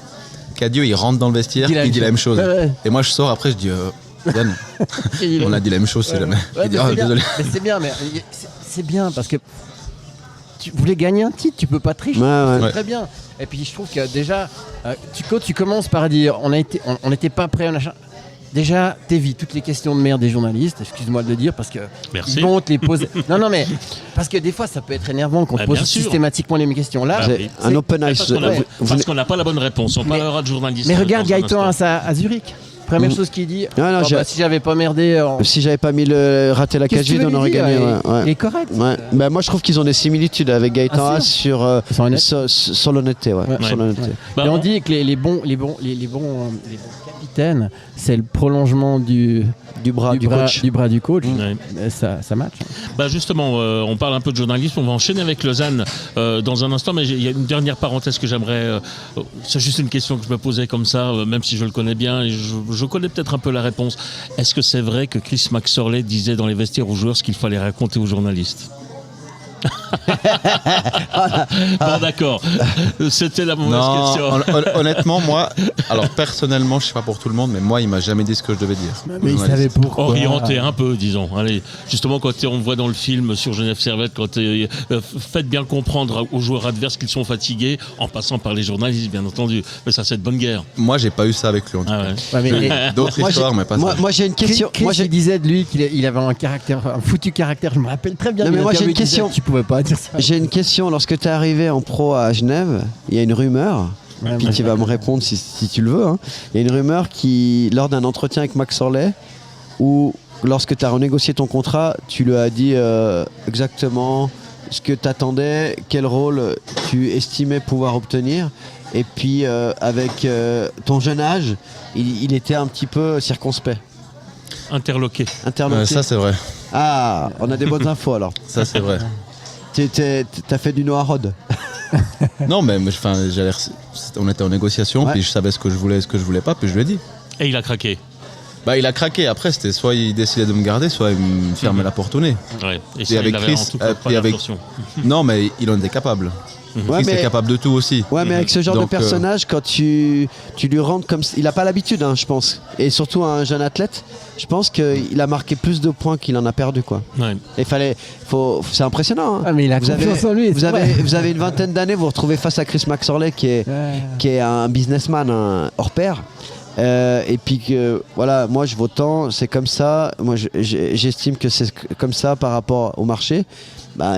[SPEAKER 4] Cadieux, il rentre dans le vestiaire, il dit la même chose.
[SPEAKER 5] Ouais.
[SPEAKER 4] Et moi, je sors après, je dis Yann, on a dit la même chose, c'est jamais.
[SPEAKER 5] Ouais,
[SPEAKER 4] Il dit
[SPEAKER 5] mais c'est bien.
[SPEAKER 4] désolé.
[SPEAKER 5] Mais c'est bien, mais c'est bien parce que tu voulais gagner un titre, tu peux pas tricher.
[SPEAKER 6] Ouais.
[SPEAKER 5] C'est très bien. Et puis je trouve que déjà, quand tu commences par dire on n'était pas prêt, machin. Déjà, t'évites toutes les questions de merde des journalistes, excuse-moi de le dire, parce que
[SPEAKER 3] Merci.
[SPEAKER 5] ils vont te les poser. non, mais parce que des fois, ça peut être énervant qu'on te
[SPEAKER 3] Bah,
[SPEAKER 5] pose
[SPEAKER 3] bien sûr.
[SPEAKER 5] systématiquement les mêmes questions. Là,
[SPEAKER 3] Ah, oui.
[SPEAKER 6] Un open ice.
[SPEAKER 3] Parce qu'on n'a pas la bonne réponse. On parlera de journalistes.
[SPEAKER 5] mais regarde
[SPEAKER 3] dans un
[SPEAKER 5] Gaëtan
[SPEAKER 3] instant.
[SPEAKER 5] à Zurich. Première chose qu'il dit,
[SPEAKER 6] Non,
[SPEAKER 5] si j'avais pas merdé,
[SPEAKER 6] Si j'avais pas raté la
[SPEAKER 5] qu'est-ce
[SPEAKER 6] cage
[SPEAKER 5] que tu
[SPEAKER 6] vide,
[SPEAKER 5] veux
[SPEAKER 6] on
[SPEAKER 5] lui
[SPEAKER 6] aurait
[SPEAKER 5] dire
[SPEAKER 6] gagné. Ouais.
[SPEAKER 5] Il est correct.
[SPEAKER 6] Ouais. Bah, moi je trouve qu'ils ont des similitudes avec Gaëtan
[SPEAKER 5] Ah,
[SPEAKER 6] Haas
[SPEAKER 5] si.
[SPEAKER 6] sur
[SPEAKER 5] Ils sont honnêtes.
[SPEAKER 6] sur l'honnêteté. Ouais.
[SPEAKER 5] Ouais.
[SPEAKER 6] Sur l'honnêteté.
[SPEAKER 3] Bah,
[SPEAKER 5] Et on dit que les bons capitaines, c'est le prolongement du
[SPEAKER 6] bras du coach.
[SPEAKER 5] du bras du coach.
[SPEAKER 3] Ouais.
[SPEAKER 5] Et ça match.
[SPEAKER 3] Bah justement, on parle un peu de journalisme, on va enchaîner avec Lausanne dans un instant, mais il y a une dernière parenthèse que j'aimerais... c'est juste une question que je me posais comme ça, même si je le connais bien, et je connais peut-être un peu la réponse. Est-ce que c'est vrai que Chris Maxorley disait dans les vestiaires aux joueurs ce qu'il fallait raconter aux journalistes? Bon d'accord, c'était la mauvaise question.
[SPEAKER 4] Honnêtement, moi, alors personnellement, je sais pas pour tout le monde, mais moi, il m'a jamais dit ce que je devais dire.
[SPEAKER 5] Mais il savait pourquoi.
[SPEAKER 3] Orienté un peu, disons. Allez, justement, quand on voit dans le film sur Genève Servette, quand faites bien comprendre aux joueurs adverses qu'ils sont fatigués, en passant par les journalistes, bien entendu. Mais ça, c'est de bonne guerre.
[SPEAKER 4] Moi, j'ai pas eu ça avec lui en tout
[SPEAKER 3] Ah
[SPEAKER 4] cas.
[SPEAKER 3] ouais.
[SPEAKER 5] Ouais, mais-
[SPEAKER 4] D'autres
[SPEAKER 6] Moi,
[SPEAKER 4] histoires, mais pas ça.
[SPEAKER 6] Moi j'ai une question.
[SPEAKER 5] Chris,
[SPEAKER 6] Moi j'ai
[SPEAKER 5] il disait de lui qu'il avait un foutu caractère. Je me rappelle très bien.
[SPEAKER 6] Non, mais
[SPEAKER 5] d'une
[SPEAKER 6] moi, j'ai
[SPEAKER 5] interview,
[SPEAKER 6] une
[SPEAKER 5] il disait
[SPEAKER 6] question.
[SPEAKER 5] que Tu pouvais pas dire ça.
[SPEAKER 6] J'ai une question. Lorsque tu es arrivé en pro à Genève, il y a une rumeur,
[SPEAKER 5] Ouais,
[SPEAKER 6] puis
[SPEAKER 5] ouais.
[SPEAKER 6] tu vas me répondre si tu le veux. Hein. Il y a une rumeur qui, lors d'un entretien avec Max Orley, où lorsque tu as renégocié ton contrat, tu lui as dit exactement ce que tu attendais, quel rôle tu estimais pouvoir obtenir. Et puis avec ton jeune âge, il était un petit peu circonspect,
[SPEAKER 3] Interloqué.
[SPEAKER 6] interloqué.
[SPEAKER 4] Ça, c'est vrai.
[SPEAKER 6] Ah, on a des bonnes infos alors.
[SPEAKER 4] Ça, c'est vrai.
[SPEAKER 6] T'as fait du Noah Rod.
[SPEAKER 4] Non, mais on était en négociation, puis je savais ce que je voulais et ce que je voulais pas, puis je lui ai dit.
[SPEAKER 3] Et il a craqué.
[SPEAKER 4] Il a craqué. Après, c'était soit il décidait de me garder, soit il me fermait la porte au nez.
[SPEAKER 3] Ouais. Et ça,
[SPEAKER 4] avec
[SPEAKER 3] il avait
[SPEAKER 4] Chris,
[SPEAKER 3] en tout cas pas l'attention.
[SPEAKER 4] Non, mais il en était capable.
[SPEAKER 6] Ouais,
[SPEAKER 4] Chris est capable de tout aussi.
[SPEAKER 6] Ouais, mais avec ce genre
[SPEAKER 4] Donc,
[SPEAKER 6] de personnage, quand tu lui rentres comme... Il n'a pas l'habitude, je pense. Et surtout un jeune athlète, je pense qu'il a marqué plus de points qu'il en a perdu, quoi.
[SPEAKER 3] Ouais.
[SPEAKER 6] Et c'est impressionnant.
[SPEAKER 5] Ah, mais il a confiance en lui.
[SPEAKER 6] Vous avez une vingtaine d'années, vous vous retrouvez face à Chris Maxorley qui est un businessman hors pair. Et puis voilà, moi je vaux tant, c'est comme ça. Moi j'estime que c'est comme ça par rapport au marché.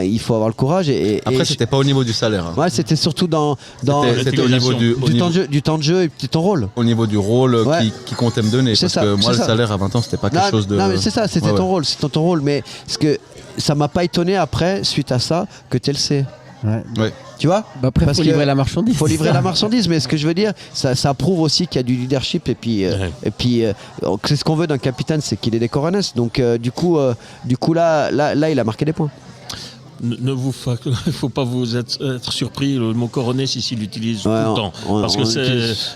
[SPEAKER 6] Il faut avoir le courage.
[SPEAKER 4] Après, c'était pas au niveau du salaire. Hein.
[SPEAKER 6] Ouais, c'était surtout dans
[SPEAKER 4] c'était au niveau
[SPEAKER 6] du temps de jeu et ton rôle.
[SPEAKER 4] Au niveau du rôle qui comptait me donner. Parce que moi, le salaire à 20 ans, c'était pas quelque chose de.
[SPEAKER 6] Non, mais c'est ça, c'était ton rôle, c'était ton rôle. Mais ça m'a pas étonné après, suite à ça, que tu le sais.
[SPEAKER 4] Ouais.
[SPEAKER 6] Tu vois,
[SPEAKER 5] après, il faut livrer la marchandise.
[SPEAKER 6] Il faut livrer la marchandise, mais ce que je veux dire, ça prouve aussi qu'il y a du leadership. Et puis c'est ce qu'on veut d'un capitaine, c'est qu'il ait des corones. Donc du coup là, il a marqué des points.
[SPEAKER 3] Il faut pas vous être surpris. Le mot coronesse ici, il l'utilise tout le temps. Parce que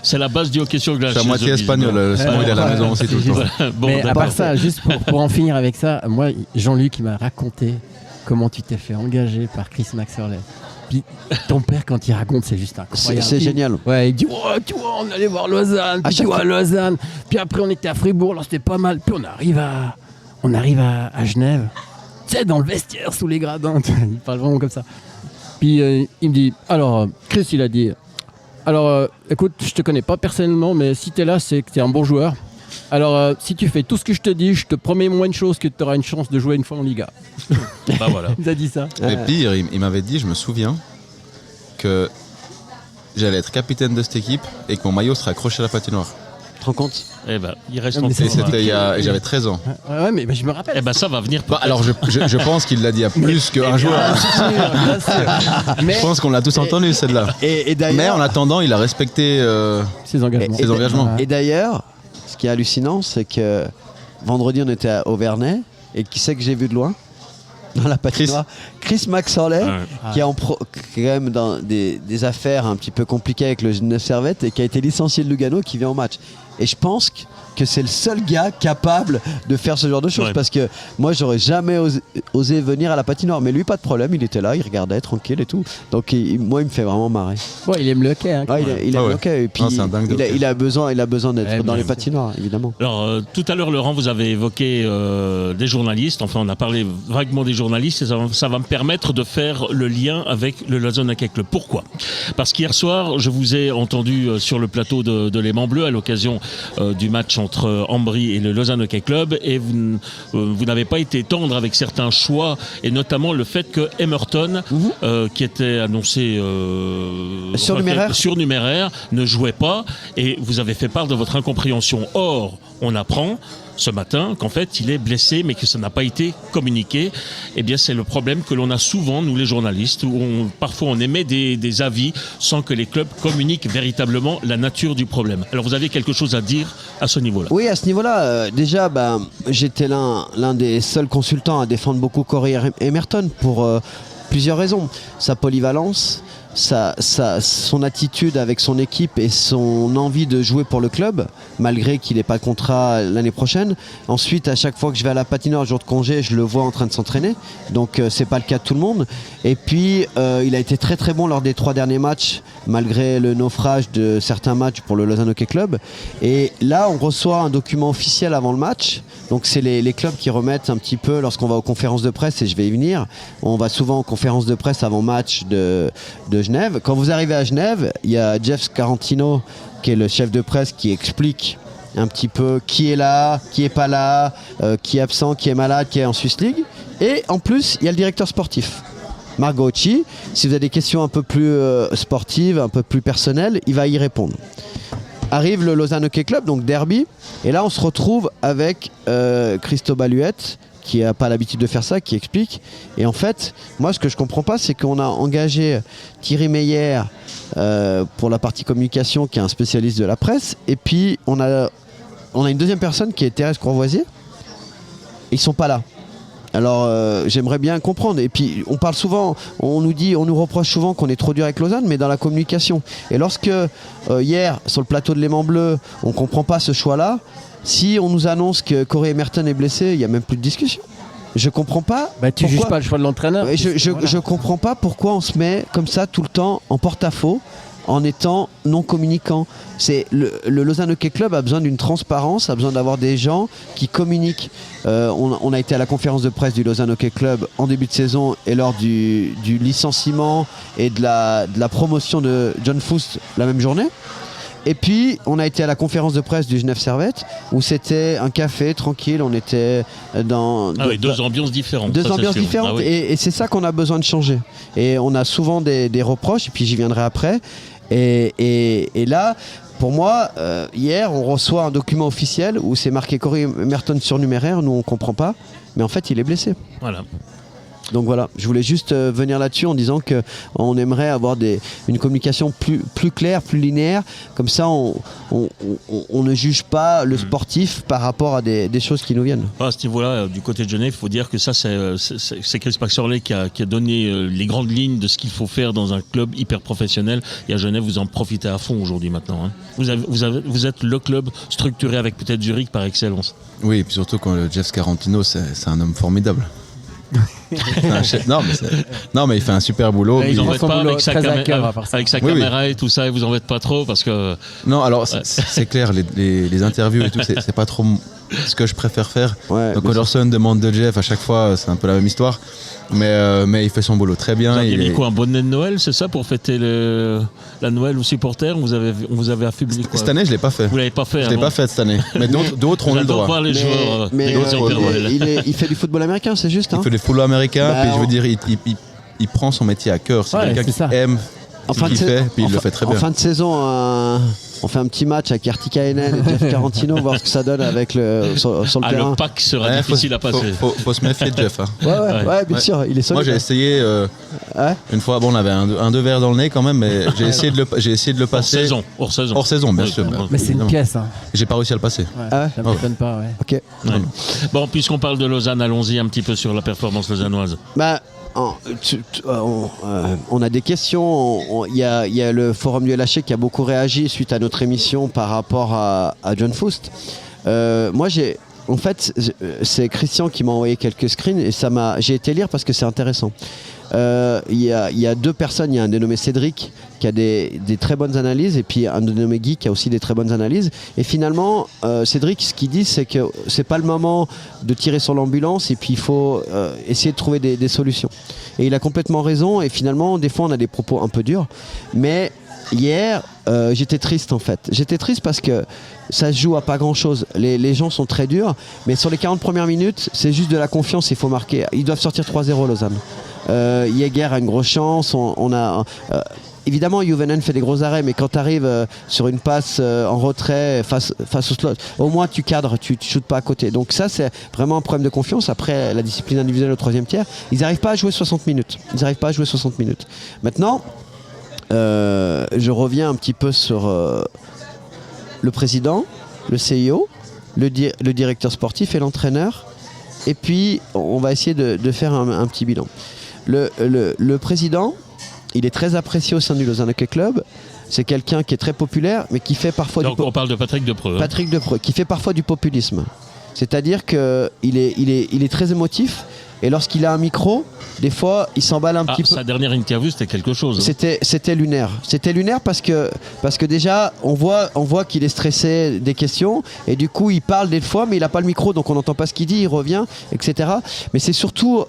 [SPEAKER 3] c'est la base du hockey sur glace.
[SPEAKER 4] C'est à moitié espagnol. Le son, il est à la maison aussi tout le temps.
[SPEAKER 5] Mais à part ça, juste pour en finir avec ça, moi, Jean-Luc, il m'a raconté comment tu t'es fait engager par Chris Maxorley. Puis ton père, quand il raconte, c'est juste incroyable.
[SPEAKER 6] C'est génial.
[SPEAKER 5] Ouais, il dit tu vois, on allait voir Lausanne, puis tu vois Lausanne, puis après on était à Fribourg, alors c'était pas mal, puis on arrive à Genève, tu sais, dans le vestiaire sous les gradins, il parle vraiment comme ça. Puis il me dit, alors Chris, il a dit, alors écoute, je te connais pas personnellement, mais si t'es là, c'est que t'es un bon joueur. Alors, si tu fais tout ce que je te dis, je te promets moins une chose, que tu auras une chance de jouer une fois en Liga.
[SPEAKER 3] Voilà.
[SPEAKER 5] Il a dit ça.
[SPEAKER 4] Et pire, il m'avait dit, je me souviens, que j'allais être capitaine de cette équipe et que mon maillot serait accroché à la patinoire.
[SPEAKER 6] Tu te rends compte ?
[SPEAKER 3] Il reste
[SPEAKER 5] Non, mais
[SPEAKER 3] encore.
[SPEAKER 5] c'est-
[SPEAKER 4] Et j'avais 13 ans.
[SPEAKER 5] Ouais, mais je me rappelle.
[SPEAKER 3] Ça va venir.
[SPEAKER 4] Alors, je pense qu'il l'a dit à plus qu'un joueur.
[SPEAKER 5] Bien sûr. Mais
[SPEAKER 4] Je pense qu'on l'a tous entendu, celle-là.
[SPEAKER 6] Et
[SPEAKER 4] Mais
[SPEAKER 6] d'ailleurs,
[SPEAKER 4] en attendant, il a respecté
[SPEAKER 5] ses engagements.
[SPEAKER 4] ses engagements.
[SPEAKER 6] Et d'ailleurs, ce qui est hallucinant, c'est que vendredi, on était à Auvernais, et qui c'est que j'ai vu de loin dans la patinoire ? Chris Maxorley, qui est quand même dans des affaires un petit peu compliquées avec le Genève Servette et qui a été licencié de Lugano, qui vient au match. Et je pense que c'est le seul gars capable de faire ce genre de choses, parce que moi j'aurais jamais osé venir à la patinoire, mais lui pas de problème, il était là, il regardait tranquille et tout, donc moi il me fait vraiment marrer.
[SPEAKER 5] Ouais, il aime le hockey. Hein,
[SPEAKER 6] Il aime le hockey, et puis
[SPEAKER 4] c'est un dingue de hockey.
[SPEAKER 6] il a besoin d'être dans les patinoires, évidemment.
[SPEAKER 3] Alors, tout à l'heure, Laurent, vous avez évoqué des journalistes. Enfin, on a parlé vaguement des journalistes et ça va me permettre de faire le lien avec le Lausanne Hockey Club. Pourquoi ? Parce qu'hier soir, je vous ai entendu sur le plateau de Léman Bleu à l'occasion du match entre Ambry et le Lausanne Hockey Club, et vous n'avez pas été tendre avec certains choix, et notamment le fait que Emerton, qui était annoncé surnuméraire, ne jouait pas, et vous avez fait part de votre incompréhension. Or, on apprend ce matin qu'en fait il est blessé, mais que ça n'a pas été communiqué. Eh bien, c'est le problème que l'on a souvent, nous les journalistes, où parfois on émet des avis sans que les clubs communiquent véritablement la nature du problème. Alors, vous aviez quelque chose à dire à ce niveau-là ?
[SPEAKER 6] Oui, à ce niveau-là, déjà, j'étais l'un des seuls consultants à défendre beaucoup Corey Emerton pour plusieurs raisons. Sa polyvalence, son attitude avec son équipe et son envie de jouer pour le club, malgré qu'il n'ait pas de contrat l'année prochaine. Ensuite, à chaque fois que je vais à la patinoire, jour de congé, je le vois en train de s'entraîner. Donc, c'est pas le cas de tout le monde. Et puis, il a été très très bon lors des 3 derniers matchs, malgré le naufrage de certains matchs pour le Lausanne Hockey Club. Et là, on reçoit un document officiel avant le match. Donc, c'est les clubs qui remettent un petit peu lorsqu'on va aux conférences de presse, et je vais y venir. On va souvent aux conférences de presse avant match de Genève. Quand vous arrivez à Genève, il y a Jeff Scarantino, qui est le chef de presse, qui explique un petit peu qui est là, qui est pas là, qui est absent, qui est malade, qui est en Swiss League. Et en plus, il y a le directeur sportif, Marc Gauchi. Si vous avez des questions un peu plus sportives, un peu plus personnelles, il va y répondre. Arrive le Lausanne Hockey Club, donc derby, et là on se retrouve avec Christo Baluette, qui n'a pas l'habitude de faire ça, qui explique. Et en fait, moi ce que je comprends pas, c'est qu'on a engagé Thierry Meyer pour la partie communication, qui est un spécialiste de la presse, et puis on a une deuxième personne qui est Thérèse Courvoisier. Ils sont pas là. Alors j'aimerais bien comprendre. Et puis on parle souvent, on nous reproche souvent qu'on est trop dur avec Lausanne, mais dans la communication. Et lorsque hier sur le plateau de Léman Bleu, on comprend pas ce choix-là, si on nous annonce que Corey Emerton est blessé, il y a même plus de discussion. Je comprends pas.
[SPEAKER 5] Tu juges pas le choix de l'entraîneur.
[SPEAKER 6] Je comprends pas pourquoi on se met comme ça tout le temps en porte-à-faux, en étant non communicant. C'est le Lausanne Hockey Club a besoin d'une transparence, a besoin d'avoir des gens qui communiquent. On a été à la conférence de presse du Lausanne Hockey Club en début de saison et lors du licenciement et de la promotion de John Foust la même journée. Et puis, on a été à la conférence de presse du Genève Servette, où c'était un café tranquille, on était dans...
[SPEAKER 3] deux ambiances différentes.
[SPEAKER 6] Deux ambiances différentes, et c'est ça qu'on a besoin de changer. Et on a souvent des reproches, et puis j'y viendrai après. Et là, pour moi, hier, on reçoit un document officiel où c'est marqué Corey Emerton surnuméraire, nous on ne comprend pas, mais en fait, il est blessé.
[SPEAKER 3] Voilà.
[SPEAKER 6] Donc voilà, je voulais juste venir là-dessus en disant qu'on aimerait avoir une communication plus claire, plus linéaire. Comme ça, on ne juge pas le sportif par rapport à des choses qui nous viennent.
[SPEAKER 3] À ce niveau-là, du côté de Genève, il faut dire que ça, c'est Chris Paxorley qui a donné les grandes lignes de ce qu'il faut faire dans un club hyper professionnel. Et à Genève, vous en profitez à fond aujourd'hui maintenant. Hein. Vous êtes le club structuré avec peut-être Zurich par excellence.
[SPEAKER 4] Oui, et puis surtout quand le Jeff Scarantino, c'est un homme formidable. Non mais il fait un super boulot.
[SPEAKER 3] Vous en faites pas avec sa caméra et tout ça, et vous en faites pas trop parce que...
[SPEAKER 4] Non, alors c'est clair, les interviews et tout, c'est pas trop ce que je préfère faire. Ouais, donc Anderson demande de Jeff à chaque fois, c'est un peu la même histoire. Mais il fait son boulot très bien.
[SPEAKER 3] Vous avez mis quoi, un bonnet de Noël, c'est ça, pour fêter la Noël aux supporters? On vous avez affublé quoi?
[SPEAKER 4] Cette année, je l'ai pas fait.
[SPEAKER 3] Vous l'avez pas fait?
[SPEAKER 4] Je l'ai pas fait cette année. Mais d'autres ont eu le droit.
[SPEAKER 3] Voir les joueurs
[SPEAKER 6] il fait du football américain, c'est juste. Hein.
[SPEAKER 4] Il fait du football américain, puis je veux dire, il prend son métier à cœur. C'est quelqu'un qui aime ce qu'il fait, puis il le fait très bien.
[SPEAKER 6] En fin de saison, on fait un petit match avec Artikainen et Jeff Carantino, voir ce que ça donne avec sur le terrain.
[SPEAKER 3] Le pack sera difficile à passer.
[SPEAKER 4] Faut se méfier de Jeff. Hein.
[SPEAKER 6] Ouais, bien sûr, il est solide.
[SPEAKER 4] Moi j'ai essayé une fois, on avait un deux verres dans le nez quand même, mais j'ai essayé de le passer. Hors saison, bien sûr.
[SPEAKER 5] Mais c'est une pièce. Hein.
[SPEAKER 4] J'ai pas réussi à le passer.
[SPEAKER 5] Ça ne m'étonne pas. Ouais.
[SPEAKER 6] Ok.
[SPEAKER 3] Ouais. Bon, puisqu'on parle de Lausanne, allons-y un petit peu sur la performance lausannoise.
[SPEAKER 6] On a des questions. Il y a le forum du LHC qui a beaucoup réagi suite à notre émission par rapport à John Foust. Moi, c'est Christian qui m'a envoyé quelques screens et j'ai été lire parce que c'est intéressant. Il y a deux personnes, il y a un dénommé Cédric qui a des très bonnes analyses et puis un dénommé Guy qui a aussi des très bonnes analyses. Et finalement, Cédric, ce qu'il dit, c'est que c'est pas le moment de tirer sur l'ambulance et puis il faut essayer de trouver des solutions. Et il a complètement raison et finalement, des fois, on a des propos un peu durs. Mais hier, j'étais triste en fait. J'étais triste parce que ça se joue à pas grand chose. Les gens sont très durs, mais sur les 40 premières minutes, c'est juste de la confiance, il faut marquer. Ils doivent sortir 3-0 Lausanne. Jäger a une grosse chance. Évidemment, Juvenen fait des gros arrêts, mais quand tu arrives sur une passe en retrait face au slot, au moins tu cadres, tu shootes pas à côté. Donc ça, c'est vraiment un problème de confiance. Après, la discipline individuelle au troisième tiers, ils n'arrivent pas à jouer 60 minutes. Maintenant, je reviens un petit peu sur le président, le CIO, le directeur sportif et l'entraîneur. Et puis, on va essayer de faire un petit bilan. Le président, il est très apprécié au sein du Lausanne Hockey Club. C'est quelqu'un qui est très populaire, mais qui fait parfois
[SPEAKER 3] on parle de Patrick Depreux.
[SPEAKER 6] Patrick Depreux, qui fait parfois du populisme. C'est-à-dire qu'il est très émotif. Et lorsqu'il a un micro, des fois, il s'emballe un petit peu.
[SPEAKER 3] Sa dernière interview, c'était quelque chose.
[SPEAKER 6] C'était lunaire. C'était lunaire parce que déjà, on voit qu'il est stressé des questions. Et du coup, il parle des fois, mais il n'a pas le micro, donc on n'entend pas ce qu'il dit, il revient, etc. Mais c'est surtout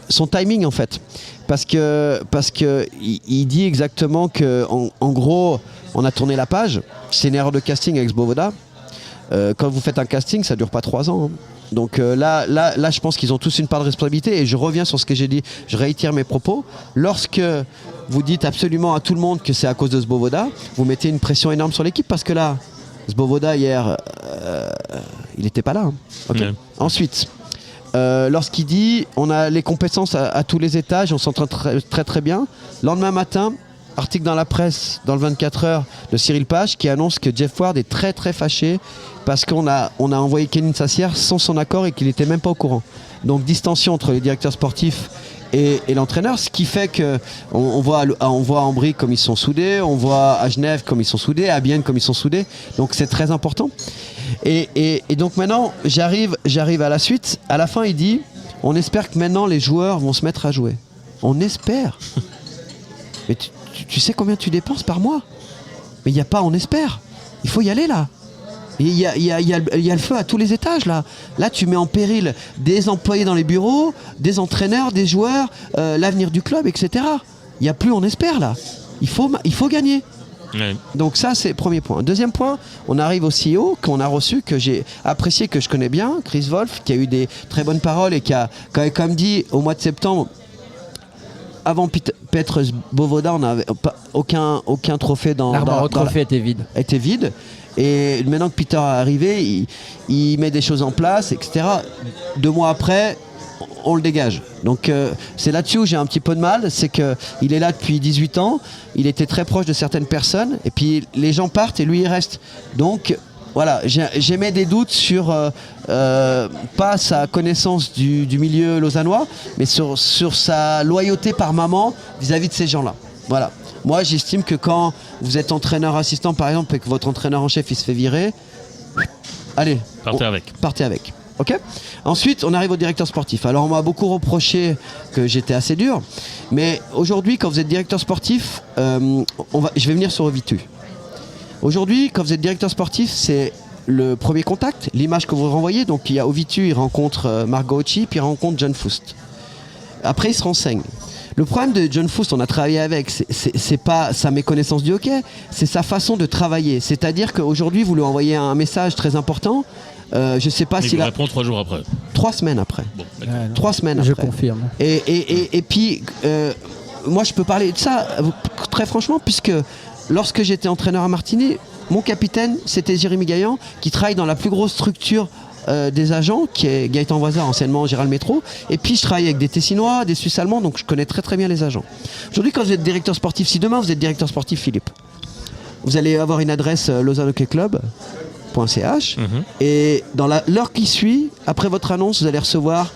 [SPEAKER 6] son timing, en fait. Parce que il dit exactement qu'en gros, on a tourné la page. C'est une erreur de casting avec Svoboda. Quand vous faites un casting, ça ne dure pas 3 ans. Hein. Donc là, je pense qu'ils ont tous une part de responsabilité et je reviens sur ce que j'ai dit, je réitère mes propos. Lorsque vous dites absolument à tout le monde que c'est à cause de Svoboda, vous mettez une pression énorme sur l'équipe parce que là, Svoboda hier, il n'était pas là. Hein. Okay. Ouais. Ensuite, lorsqu'il dit on a les compétences à tous les étages, on s'entend très, très très bien. Lendemain matin, article dans la presse, dans le 24 heures de Cyril Page qui annonce que Jeff Ward est très très fâché parce qu'on a envoyé Kenin Sassière sans son accord et qu'il n'était même pas au courant. donc distension entre les directeurs sportifs et l'entraîneur, ce qui fait que on voit à Ambry comme ils sont soudés, on voit à Genève comme ils sont soudés, à Bienne comme ils sont soudés, donc c'est très important. Et donc maintenant j'arrive à la suite. À la fin il dit on espère que maintenant les joueurs vont se mettre à jouer. On espère. Mais tu sais combien tu dépenses par mois? Mais il n'y a pas on espère. Il faut y aller là. Il y a le feu à tous les étages là. Là tu mets en péril des employés dans les bureaux, des entraîneurs, des joueurs, l'avenir du club, etc. Il n'y a plus on espère là. Il faut gagner.
[SPEAKER 3] Ouais.
[SPEAKER 6] Donc ça c'est le premier point. Deuxième point, on arrive au CEO qu'on a reçu, que j'ai apprécié, que je connais bien, Chris Wolf, qui a eu des très bonnes paroles et qui a comme dit au mois de septembre, avant Petr Bovoda, on n'avait aucun trophée dans
[SPEAKER 5] l'armoire au trophée était vide. Et maintenant que Peter est arrivé, il met des choses en place, etc.
[SPEAKER 6] 2 mois après, on le dégage. Donc c'est là-dessus où j'ai un petit peu de mal, c'est qu'il est là depuis 18 ans, il était très proche de certaines personnes, et puis les gens partent et lui il reste. Donc voilà, j'émets des doutes sur pas sa connaissance du milieu lausannois, mais sur sa loyauté par moment vis-à-vis de ces gens-là. Voilà. Moi j'estime que quand vous êtes entraîneur assistant par exemple et que votre entraîneur en chef il se fait virer, allez, partez avec. Ok. Ensuite, on arrive au directeur sportif. Alors, on m'a beaucoup reproché que j'étais assez dur, mais aujourd'hui, quand vous êtes directeur sportif, je vais venir sur Ovitu. Aujourd'hui, quand vous êtes directeur sportif, c'est le premier contact, l'image que vous renvoyez. Donc, il y a Ovitu, il rencontre Marc Gauchi, puis il rencontre John Foust. Après, il se renseigne. Le problème de John Foust, on a travaillé avec, c'est pas sa méconnaissance du hockey, c'est sa façon de travailler. C'est-à-dire qu'aujourd'hui, vous lui envoyez un message très important. Je sais pas
[SPEAKER 3] s'il il répond 3 jours après.
[SPEAKER 6] 3 semaines après.
[SPEAKER 3] Bon,
[SPEAKER 6] 3 semaines après.
[SPEAKER 5] Je confirme.
[SPEAKER 6] Et puis, moi, je peux parler de ça très franchement, puisque lorsque j'étais entraîneur à Martigny, mon capitaine, c'était Jérémy Gaillan, qui travaille dans la plus grosse structure des agents, qui est Gaëtan Voisard, anciennement Gérald Métro. Et puis, je travaille avec des Tessinois, des Suisses allemands, donc je connais très très bien les agents. Aujourd'hui, quand vous êtes directeur sportif, si demain vous êtes directeur sportif, Philippe, vous allez avoir une adresse Lausanne Hockey Club. .ch et dans l'heure qui suit, après votre annonce, vous allez recevoir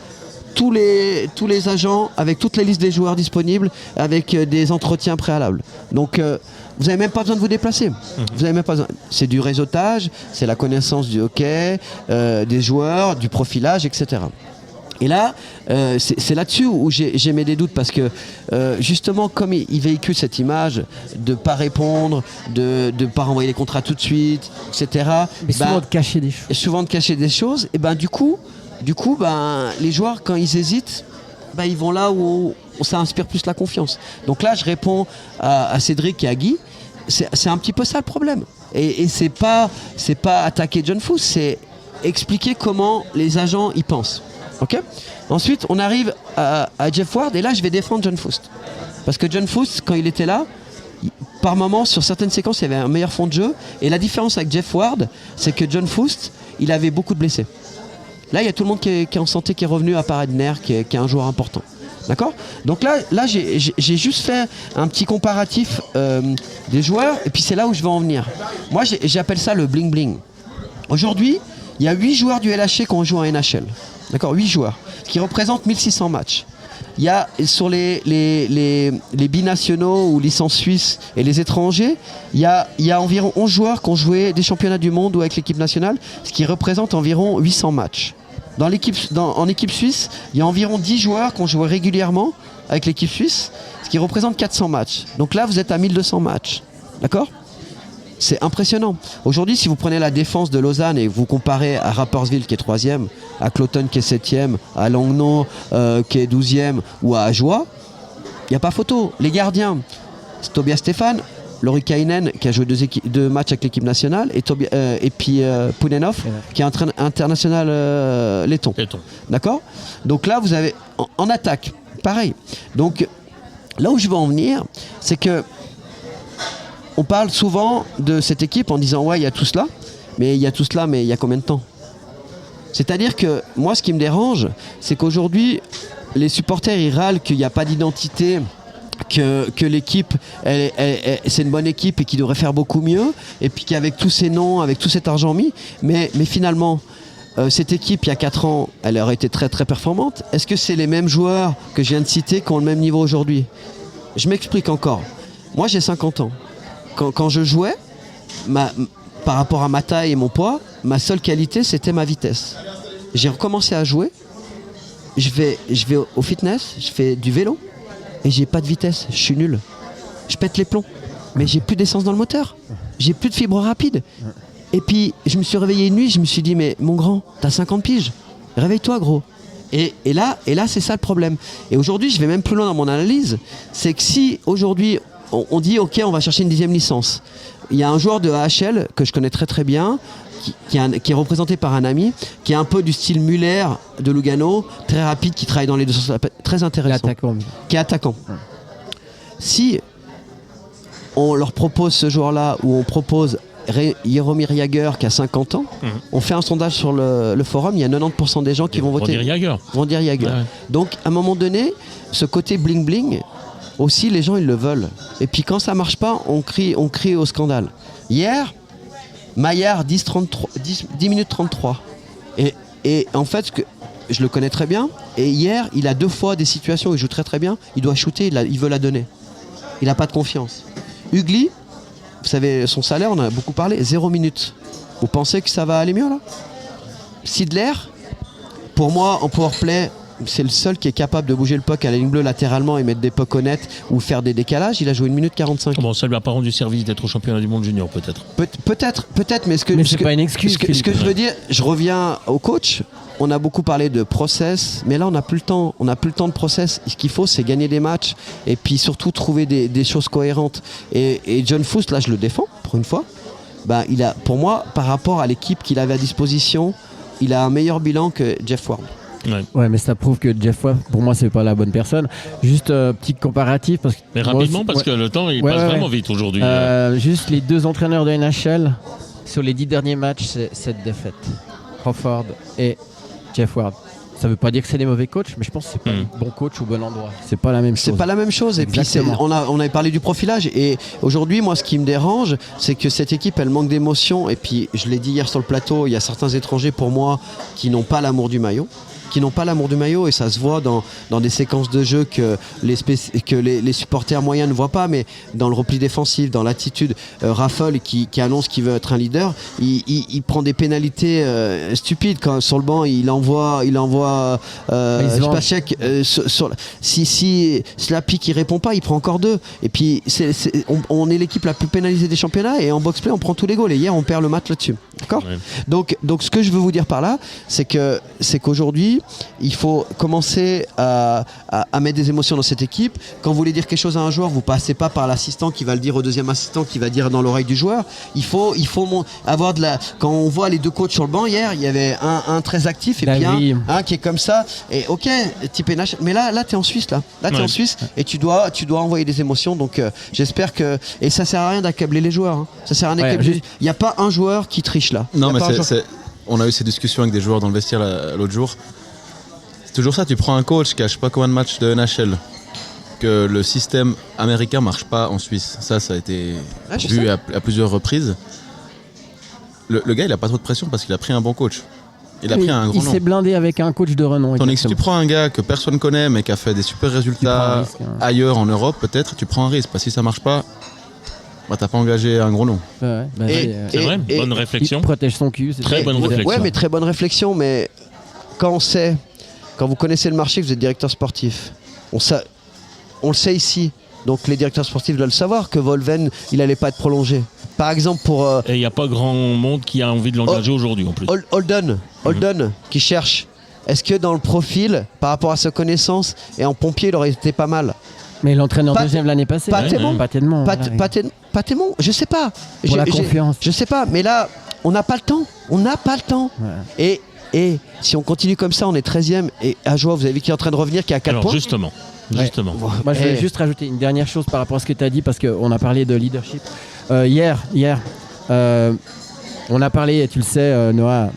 [SPEAKER 6] tous les agents avec toutes les listes des joueurs disponibles, avec des entretiens préalables. Donc vous n'avez même pas besoin de vous déplacer. Vous avez même pas besoin. C'est du réseautage, c'est la connaissance du hockey, des joueurs, du profilage, etc. Et là, c'est là-dessus où j'ai mis des doutes, parce que justement, comme il véhicule cette image de ne pas répondre, de ne pas renvoyer les contrats tout de suite, etc.
[SPEAKER 5] Mais souvent de cacher des choses.
[SPEAKER 6] Souvent de cacher des choses. Et du coup, les joueurs, quand ils hésitent, ils vont là où ça inspire plus la confiance. Donc là, je réponds à Cédric et à Guy. C'est un petit peu ça le problème. Et c'est pas attaquer John Foust, c'est expliquer comment les agents y pensent. Okay. Ensuite, on arrive à Jeff Ward, et là, je vais défendre John Foust. Parce que John Foust, quand il était là, par moment, sur certaines séquences, il y avait un meilleur fond de jeu. Et la différence avec Jeff Ward, c'est que John Foust, il avait beaucoup de blessés. Là, il y a tout le monde qui est en santé, qui est revenu, à part Edner, qui est un joueur important. D'accord ? Donc là j'ai juste fait un petit comparatif des joueurs, et puis c'est là où je vais en venir. Moi, j'appelle ça le bling-bling. Aujourd'hui, il y a 8 joueurs du LHC qui ont joué en NHL. D'accord, 8 joueurs, ce qui représente 1600 matchs. Il y a sur les binationaux ou licences suisses et les étrangers, il y a environ 11 joueurs qui ont joué des championnats du monde ou avec l'équipe nationale, ce qui représente environ 800 matchs. En équipe suisse, il y a environ 10 joueurs qui ont joué régulièrement avec l'équipe suisse, ce qui représente 400 matchs. Donc là, vous êtes à 1200 matchs. D'accord ? C'est impressionnant. Aujourd'hui, si vous prenez la défense de Lausanne et vous comparez à Rapperswil qui est 3e, à Cloton qui est 7e, à Langnau qui est 12e ou à Ajoie, il n'y a pas photo. Les gardiens, c'est Tobias Stéphane, Lauri Kainen qui a joué 2 matchs avec l'équipe nationale, et puis Pounenov qui est international letton. D'accord ? Donc là, vous avez en attaque, pareil. Donc là où je veux en venir, c'est que on parle souvent de cette équipe en disant ouais, il y a tout cela, mais il y a combien de temps ? C'est-à-dire que moi, ce qui me dérange, c'est qu'aujourd'hui, les supporters, ils râlent qu'il n'y a pas d'identité, que l'équipe, c'est une bonne équipe et qu'il devrait faire beaucoup mieux, et puis qu'avec tous ces noms, avec tout cet argent mis, mais finalement, cette équipe, il y a 4 ans, elle aurait été très très performante. Est-ce que c'est les mêmes joueurs que je viens de citer qui ont le même niveau aujourd'hui ? Je m'explique encore. Moi, j'ai 50 ans. Quand je jouais, par rapport à ma taille et mon poids, ma seule qualité, c'était ma vitesse. J'ai recommencé à jouer. Je vais au fitness, je fais du vélo et j'ai pas de vitesse. Je suis nul. Je pète les plombs. Mais j'ai plus d'essence dans le moteur. J'ai plus de fibres rapides. Et puis, je me suis réveillé une nuit, je me suis dit, mais mon grand, t'as 50 piges. Réveille-toi, gros. Et là, c'est ça le problème. Et aujourd'hui, je vais même plus loin dans mon analyse. C'est que si aujourd'hui, on dit, OK, on va chercher une 10e licence. Il y a un joueur de AHL que je connais très très bien, qui est représenté par un ami, qui est un peu du style Muller de Lugano, très rapide, qui travaille dans les deux sens, très intéressant. Qui est attaquant. Si on leur propose ce joueur-là, ou on propose Jaromir Jagr qui a 50 ans, on fait un sondage sur le forum, il y a 90% des gens qui vont voter. Vont dire Jagr. Ouais. Donc à un moment donné, ce côté bling-bling, aussi les gens ils le veulent. Et puis quand ça marche pas, on crie au scandale. Hier, Maillard 10 minutes 33. Et en fait, je le connais très bien, et hier, il a 2 fois des situations où il joue très très bien, il doit shooter, il veut la donner. Il n'a pas de confiance. Ugly, vous savez, son salaire, on en a beaucoup parlé, 0 minutes. Vous pensez que ça va aller mieux là ? Sidler, pour moi, en powerplay, c'est le seul qui est capable de bouger le puck à la ligne bleue latéralement et mettre des pucks honnêtes ou faire des décalages. Il a joué 1 minute 45.
[SPEAKER 3] Bon, ça lui a pas rendu service d'être au championnat du monde junior, peut-être.
[SPEAKER 6] Peut-être, mais
[SPEAKER 5] c'est pas une excuse.
[SPEAKER 6] Ce que je veux dire, je reviens au coach. On a beaucoup parlé de process, mais là on n'a plus le temps. On n'a plus le temps de process. Ce qu'il faut, c'est gagner des matchs et puis surtout trouver des choses cohérentes. Et John Foust, là, je le défends pour une fois. Bah, il a, pour moi, par rapport à l'équipe qu'il avait à disposition, il a un meilleur bilan que Jeff Ward.
[SPEAKER 5] Ouais, mais ça prouve que Jeff Ward, pour moi, c'est pas la bonne personne. Juste petit comparatif.
[SPEAKER 3] Mais rapidement, parce que le temps, il passe vraiment vite aujourd'hui.
[SPEAKER 5] Juste les 2 entraîneurs de NHL, sur les 10 derniers matchs, c'est 7 défaites. Crawford et Jeff Ward. Ça veut pas dire que c'est des mauvais coachs, mais je pense que c'est pas le bon coach au bon endroit. C'est pas la même chose.
[SPEAKER 6] C'est pas la même chose. Et puis on avait parlé du profilage. Et aujourd'hui, moi, ce qui me dérange, c'est que cette équipe, elle manque d'émotion. Et puis, je l'ai dit hier sur le plateau, il y a certains étrangers pour moi qui n'ont pas l'amour du maillot. Et ça se voit dans des séquences de jeu que les supporters moyens ne voient pas, mais dans le repli défensif, dans l'attitude. Raffle qui annonce qu'il veut être un leader, il prend des pénalités stupides quand sur le banc il envoie Spacek si Slappy qui répond pas, il prend encore 2. Et puis on est l'équipe la plus pénalisée des championnats, et en box-play on prend tous les goals, et hier on perd le match là-dessus. D'accord ? Ouais. Donc ce que je veux vous dire par là, c'est qu'aujourd'hui il faut commencer à mettre des émotions dans cette équipe. Quand vous voulez dire quelque chose à un joueur, vous passez pas par l'assistant qui va le dire au deuxième assistant qui va dire dans l'oreille du joueur. Il faut avoir de la... Quand on voit les 2 coachs sur le banc hier, il y avait un très actif et puis un qui est comme ça. Et ok, type NH, mais là t'es en Suisse t'es en Suisse et tu dois envoyer des émotions. Donc j'espère que... Et ça sert à rien d'accabler les joueurs. Hein. Ça sert à rien d'accabler. Il n'y a pas un joueur qui triche là.
[SPEAKER 4] Non, mais on a eu ces discussions avec des joueurs dans le vestiaire l'autre jour. C'est toujours ça, tu prends un coach qui a je sais pas combien de matchs de NHL, que le système américain marche pas en Suisse. Ça a été vu à plusieurs reprises. Le gars, il a pas trop de pression parce qu'il a pris un bon coach. Il
[SPEAKER 5] s'est blindé avec un coach de renom.
[SPEAKER 4] Tandis que si tu prends un gars que personne connaît mais qui a fait des super résultats ailleurs en Europe, peut-être, tu prends un risque. Parce que si ça marche pas, t'as pas engagé un gros nom.
[SPEAKER 3] C'est vrai, bonne réflexion.
[SPEAKER 5] Il protège son cul.
[SPEAKER 3] Très bonne réflexion.
[SPEAKER 6] Ouais, mais très bonne réflexion. Mais quand vous connaissez le marché, que vous êtes directeur sportif, on le sait ici. Donc les directeurs sportifs doivent le savoir que Volven, il n'allait pas être prolongé. Par exemple pour...
[SPEAKER 3] Et il n'y a pas grand monde qui a envie de l'engager aujourd'hui en plus.
[SPEAKER 6] Holden qui cherche. Est-ce que dans le profil, par rapport à sa connaissance, et en pompier, il aurait été pas mal?
[SPEAKER 5] Mais l'entraîneur deuxième l'année passée.
[SPEAKER 6] Patémon, je sais pas.
[SPEAKER 5] Pour la confiance.
[SPEAKER 6] Je sais pas, mais là, on n'a pas le temps. Ouais. Et si on continue comme ça, on est 13e. Et Ajoie, vous avez vu qu'il est en train de revenir, qui est à 4 points.
[SPEAKER 3] Justement.
[SPEAKER 5] Moi, je voulais juste rajouter une dernière chose par rapport à ce que tu as dit, parce qu'on a parlé de leadership. Hier, on a parlé, et tu le sais, Noah,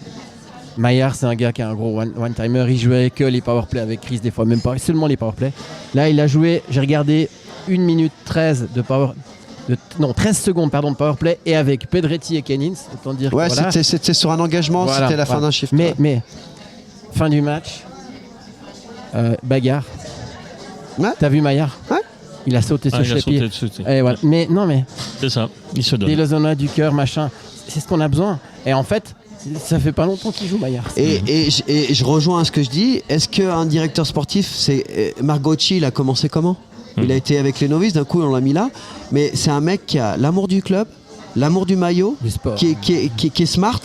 [SPEAKER 5] Maillard, c'est un gars qui a un gros one-timer. Il jouait que les powerplays avec Chris, des fois, même pas seulement les powerplays. Là, il a joué, j'ai regardé 1 minute 13 de 13 secondes de powerplay et avec Pedretti et Kenins. Autant dire
[SPEAKER 6] Ouais,
[SPEAKER 5] que, voilà.
[SPEAKER 6] c'était sur un engagement,
[SPEAKER 5] Voilà,
[SPEAKER 6] c'était la fin d'un shift.
[SPEAKER 5] Mais fin du match, bagarre.
[SPEAKER 6] Ouais.
[SPEAKER 5] T'as vu Maillard?
[SPEAKER 6] Ouais.
[SPEAKER 5] Il a sauté sur
[SPEAKER 3] Il a
[SPEAKER 5] les
[SPEAKER 3] sauté
[SPEAKER 5] pieds.
[SPEAKER 3] dessus.
[SPEAKER 5] Et voilà. Mais
[SPEAKER 3] C'est ça, il se donne.
[SPEAKER 5] des Lozona, du cœur, machin. C'est ce qu'on a besoin. Et en fait, ça fait pas longtemps qu'il joue Maillard.
[SPEAKER 6] Et je rejoins à ce que je dis. Est-ce qu'un directeur sportif, c'est Margocci, il a commencé comment? Il a été avec les novices, d'un coup on l'a mis là. Mais c'est un mec qui a l'amour du club, l'amour du maillot,
[SPEAKER 5] Du sport.
[SPEAKER 6] qui est smart.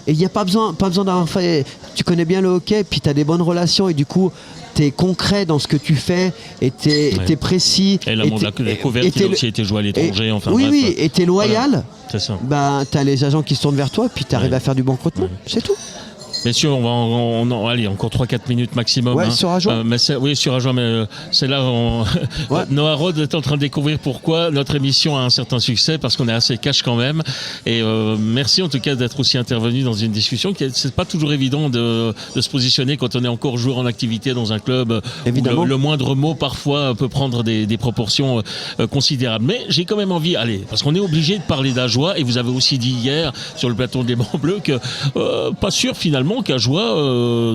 [SPEAKER 6] Et il n'y a pas besoin d'avoir fait. Tu connais bien le hockey, puis tu as des bonnes relations, et du coup, tu es concret dans ce que tu fais, et tu es précis.
[SPEAKER 3] Et l'amour de la découverte, il a aussi été joué à l'étranger.
[SPEAKER 6] Oui, et tu es loyal.
[SPEAKER 3] Voilà. C'est ça.
[SPEAKER 6] Bah, tu as les agents qui se tournent vers toi, puis tu arrives à faire du bon recrutement. C'est tout.
[SPEAKER 3] Messieurs, allez, encore 3-4 minutes maximum.
[SPEAKER 6] Ouais, sur Ajoie.
[SPEAKER 3] Oui, sur Ajoie, mais c'est là où Noah Rod est en train de découvrir pourquoi notre émission a un certain succès, parce qu'on est assez cash quand même. Et merci en tout cas d'être aussi intervenu dans une discussion. C'est pas toujours évident de se positionner quand on est encore joueur en activité dans un club.
[SPEAKER 6] Évidemment.
[SPEAKER 3] Où le moindre mot parfois peut prendre des proportions considérables. Mais j'ai quand même envie, parce qu'on est obligé de parler d'Ajoie, et vous avez aussi dit hier sur le plateau des Blancs Bleus que pas sûr finalement qu'Ajoie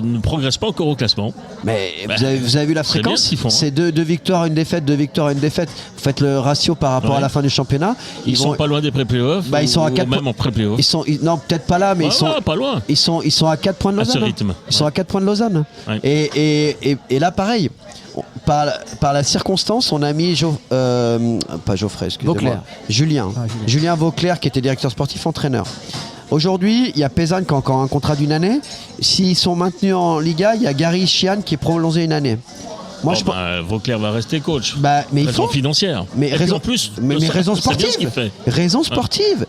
[SPEAKER 3] ne progresse pas encore au classement.
[SPEAKER 6] Mais vous avez vu la fréquence? C'est deux victoires, une défaite, 2 victoires, une défaite. Vous faites le ratio par rapport à la fin du championnat.
[SPEAKER 3] Ils sont pas loin des pré-playoffs.
[SPEAKER 6] Ils sont à 4
[SPEAKER 3] même en pré-playoffs.
[SPEAKER 6] Non, peut-être pas là, mais ils sont
[SPEAKER 3] pas loin.
[SPEAKER 6] Ils sont à 4 points de Lausanne.
[SPEAKER 3] À ce rythme.
[SPEAKER 6] Ils sont à 4 points de Lausanne.
[SPEAKER 3] Ouais.
[SPEAKER 6] Et là, pareil. Par la circonstance, on a mis pas Geoffrey, excusez-moi.
[SPEAKER 5] Vauclair.
[SPEAKER 6] Julien Vauclair, qui était directeur sportif, entraîneur. Aujourd'hui, il y a Pézanne qui a encore un contrat d'une année. S'ils sont maintenus en Liga, il y a Gary Chian qui est prolongé une année. Moi,
[SPEAKER 3] Vauclair va rester coach.
[SPEAKER 6] Mais il
[SPEAKER 3] raison
[SPEAKER 6] faut
[SPEAKER 3] financière.
[SPEAKER 6] Mais raison,
[SPEAKER 3] en plus,
[SPEAKER 6] mais raison
[SPEAKER 3] c'est bien
[SPEAKER 6] sportive.
[SPEAKER 3] ce qu'il fait.
[SPEAKER 6] Raison sportive.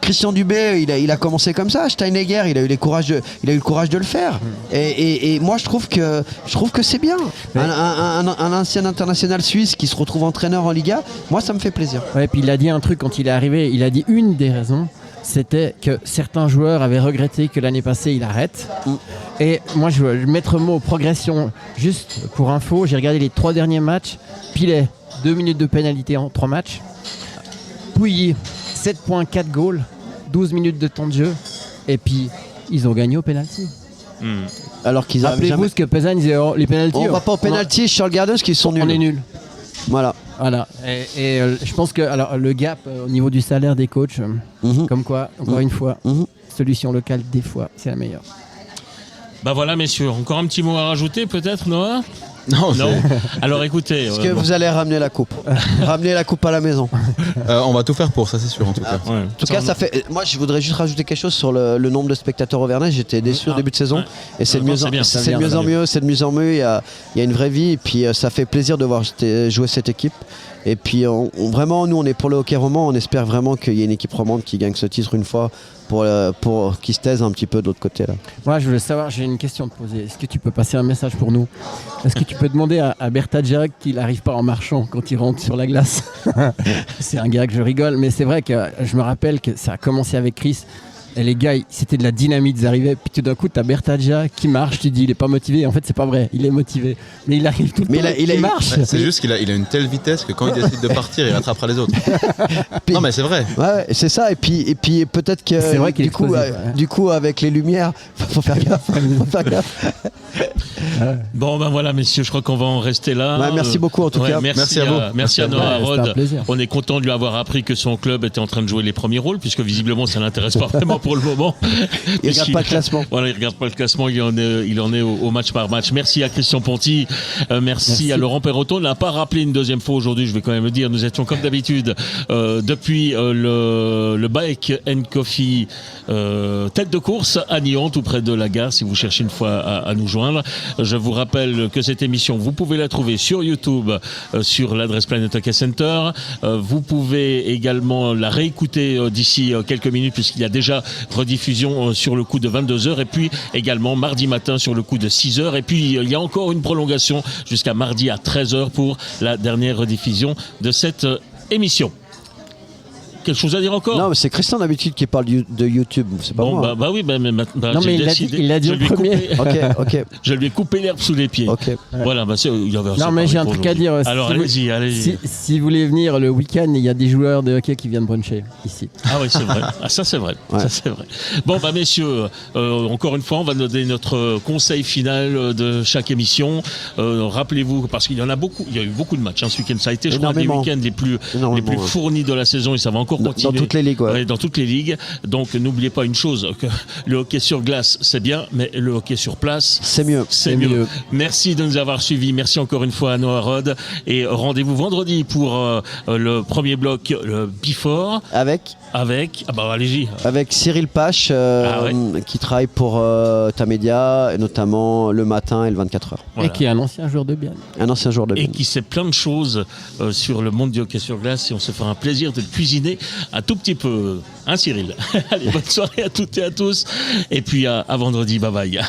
[SPEAKER 6] Christian Dubé, il a commencé comme ça. Steinegger, il a eu le courage de le faire. Et moi, je trouve que c'est bien. Un ancien international suisse qui se retrouve entraîneur en Liga, moi, ça me fait plaisir.
[SPEAKER 5] Ouais, puis il a dit un truc quand il est arrivé. Il a dit une des raisons, c'était que certains joueurs avaient regretté que l'année passée il arrête. Et moi je veux mettre mot progression. Juste pour info, j'ai regardé les 3 derniers matchs. Pilet, 2 minutes de pénalité en 3 matchs. Pouilly, 7 points, 4 goals, 12 minutes de temps de jeu. Et puis ils ont gagné au pénalty.
[SPEAKER 6] Alors qu'ils avaient
[SPEAKER 5] Rappelez-vous ce que Pézanne disait, les pénaltys.
[SPEAKER 6] On va pas au pénalty, Charles Gardens qui sont nuls.
[SPEAKER 5] On est nuls.
[SPEAKER 6] Voilà.
[SPEAKER 5] Et je pense que le gap au niveau du salaire des coachs, comme quoi, encore une fois, solution locale, des fois, c'est la meilleure.
[SPEAKER 3] Bah voilà, messieurs, encore un petit mot à rajouter peut-être, Noah?
[SPEAKER 4] Non.
[SPEAKER 3] Alors écoutez.
[SPEAKER 6] Est-ce que vous allez ramener la coupe? Ramener la coupe à la maison?
[SPEAKER 4] On va tout faire pour, ça c'est sûr en tout cas.
[SPEAKER 3] Ouais.
[SPEAKER 6] En tout cas, ça fait. Moi, je voudrais juste rajouter quelque chose sur le nombre de spectateurs au Vernet. J'étais déçu au début de saison, et c'est de mieux en mieux. C'est de mieux en mieux. Il y a une vraie vie, et puis ça fait plaisir de voir jouer cette équipe. Et puis vraiment, nous, on est pour le hockey roman. On espère vraiment qu'il y ait une équipe romande qui gagne ce titre une fois, pour qu'ils se taisent un petit peu de l'autre côté là.
[SPEAKER 5] Moi, je voulais savoir, j'ai une question à te poser. Est-ce que tu peux passer un message pour nous? Est-ce que tu peux demander à Berta Djerac qu'il n'arrive pas en marchant quand il rentre sur la glace? C'est un gars que je rigole, mais c'est vrai que je me rappelle que ça a commencé avec Chris. Et les gars, c'était de la dynamite, ils arrivaient. Puis tout d'un coup, t'as Bertaggia qui marche. Tu dis, il est pas motivé. En fait, c'est pas vrai. Il est motivé. Mais il arrive tout le temps. Il marche.
[SPEAKER 4] Ouais, c'est juste qu'il a une telle vitesse que quand il décide de partir, il rattrapera les autres. Non, mais c'est vrai.
[SPEAKER 6] Ouais, c'est ça. Et puis peut-être que
[SPEAKER 5] c'est vrai qu'il
[SPEAKER 6] du coup, avec les lumières, faut faire gaffe.
[SPEAKER 3] Bon, ben voilà, messieurs, je crois qu'on va en rester là.
[SPEAKER 6] Ouais, merci beaucoup en tout cas.
[SPEAKER 3] Merci à vous. Merci à Noah Rod.
[SPEAKER 5] On
[SPEAKER 3] est content de lui avoir appris que son club était en train de jouer les premiers rôles, puisque visiblement, ça l'intéresse pas vraiment pour le moment.
[SPEAKER 6] Il regarde pas le classement.
[SPEAKER 3] Voilà, il regarde pas le classement, il en est au match par match. Merci à Christian Ponty, merci à Laurent Perrotton. On n'a pas rappelé une deuxième fois aujourd'hui, je vais quand même le dire. Nous étions comme d'habitude depuis le Bike and Coffee tête de course à Nyon, tout près de la gare, si vous cherchez une fois à nous joindre. Je vous rappelle que cette émission, vous pouvez la trouver sur YouTube, sur l'adresse Planet Hockey Center. Vous pouvez également la réécouter d'ici quelques minutes, puisqu'il y a déjà rediffusion sur le coup de 22h, et puis également mardi matin sur le coup de 6h, et puis il y a encore une prolongation jusqu'à mardi à 13h pour la dernière rediffusion de cette émission. quelque chose à dire encore?
[SPEAKER 6] Non, mais c'est Christian d'habitude qui parle de YouTube, c'est pas
[SPEAKER 3] Bon,
[SPEAKER 6] moi.
[SPEAKER 3] bah oui, mais
[SPEAKER 5] Non,
[SPEAKER 3] j'ai
[SPEAKER 5] mais il l'a dit
[SPEAKER 3] je
[SPEAKER 5] au
[SPEAKER 3] lui ai
[SPEAKER 5] premier.
[SPEAKER 3] coupé-
[SPEAKER 6] Ok.
[SPEAKER 3] Je lui ai coupé l'herbe sous les pieds.
[SPEAKER 6] Ok.
[SPEAKER 3] Voilà, il y avait assez
[SPEAKER 5] Non, mais
[SPEAKER 3] parlé
[SPEAKER 5] j'ai un
[SPEAKER 3] pour
[SPEAKER 5] truc à
[SPEAKER 3] aujourd'hui.
[SPEAKER 5] dire.
[SPEAKER 3] Alors, allez-y.
[SPEAKER 5] Si vous voulez venir le week-end, il y a des joueurs de hockey qui viennent bruncher ici.
[SPEAKER 3] Ah oui, c'est vrai. Ah, ça, c'est vrai.
[SPEAKER 6] Ouais.
[SPEAKER 3] Ça, c'est vrai. Bon, bah, messieurs, encore une fois, on va donner notre conseil final de chaque émission. Rappelez-vous, parce qu'il y en a beaucoup, il y a eu beaucoup de matchs ce week-end. Ça a été, je crois, un des
[SPEAKER 6] Énormément.
[SPEAKER 3] week-ends les plus fournis de la saison et ça va encore continuer.
[SPEAKER 6] Dans toutes les ligues, ouais.
[SPEAKER 3] Dans toutes les ligues. Donc, n'oubliez pas une chose, que le hockey sur glace, c'est bien, mais le hockey sur place,
[SPEAKER 6] C'est mieux.
[SPEAKER 3] c'est mieux. Merci de nous avoir suivis. Merci encore une fois à Noah Rod. Et rendez-vous vendredi pour le premier bloc, le Before. Avec, allez-y.
[SPEAKER 6] Avec Cyril Pache, qui travaille pour Tamedia, et notamment le matin et le 24h.
[SPEAKER 3] Voilà.
[SPEAKER 5] Et qui est un ancien joueur de Bienne.
[SPEAKER 6] Un ancien joueur de
[SPEAKER 3] Et
[SPEAKER 6] Bienne.
[SPEAKER 3] qui sait plein de choses sur le monde du hockey sur glace et on se fera un plaisir de le cuisiner un tout petit peu. Hein, Cyril? Allez, bonne soirée à toutes et à tous. Et puis à vendredi. Bye bye.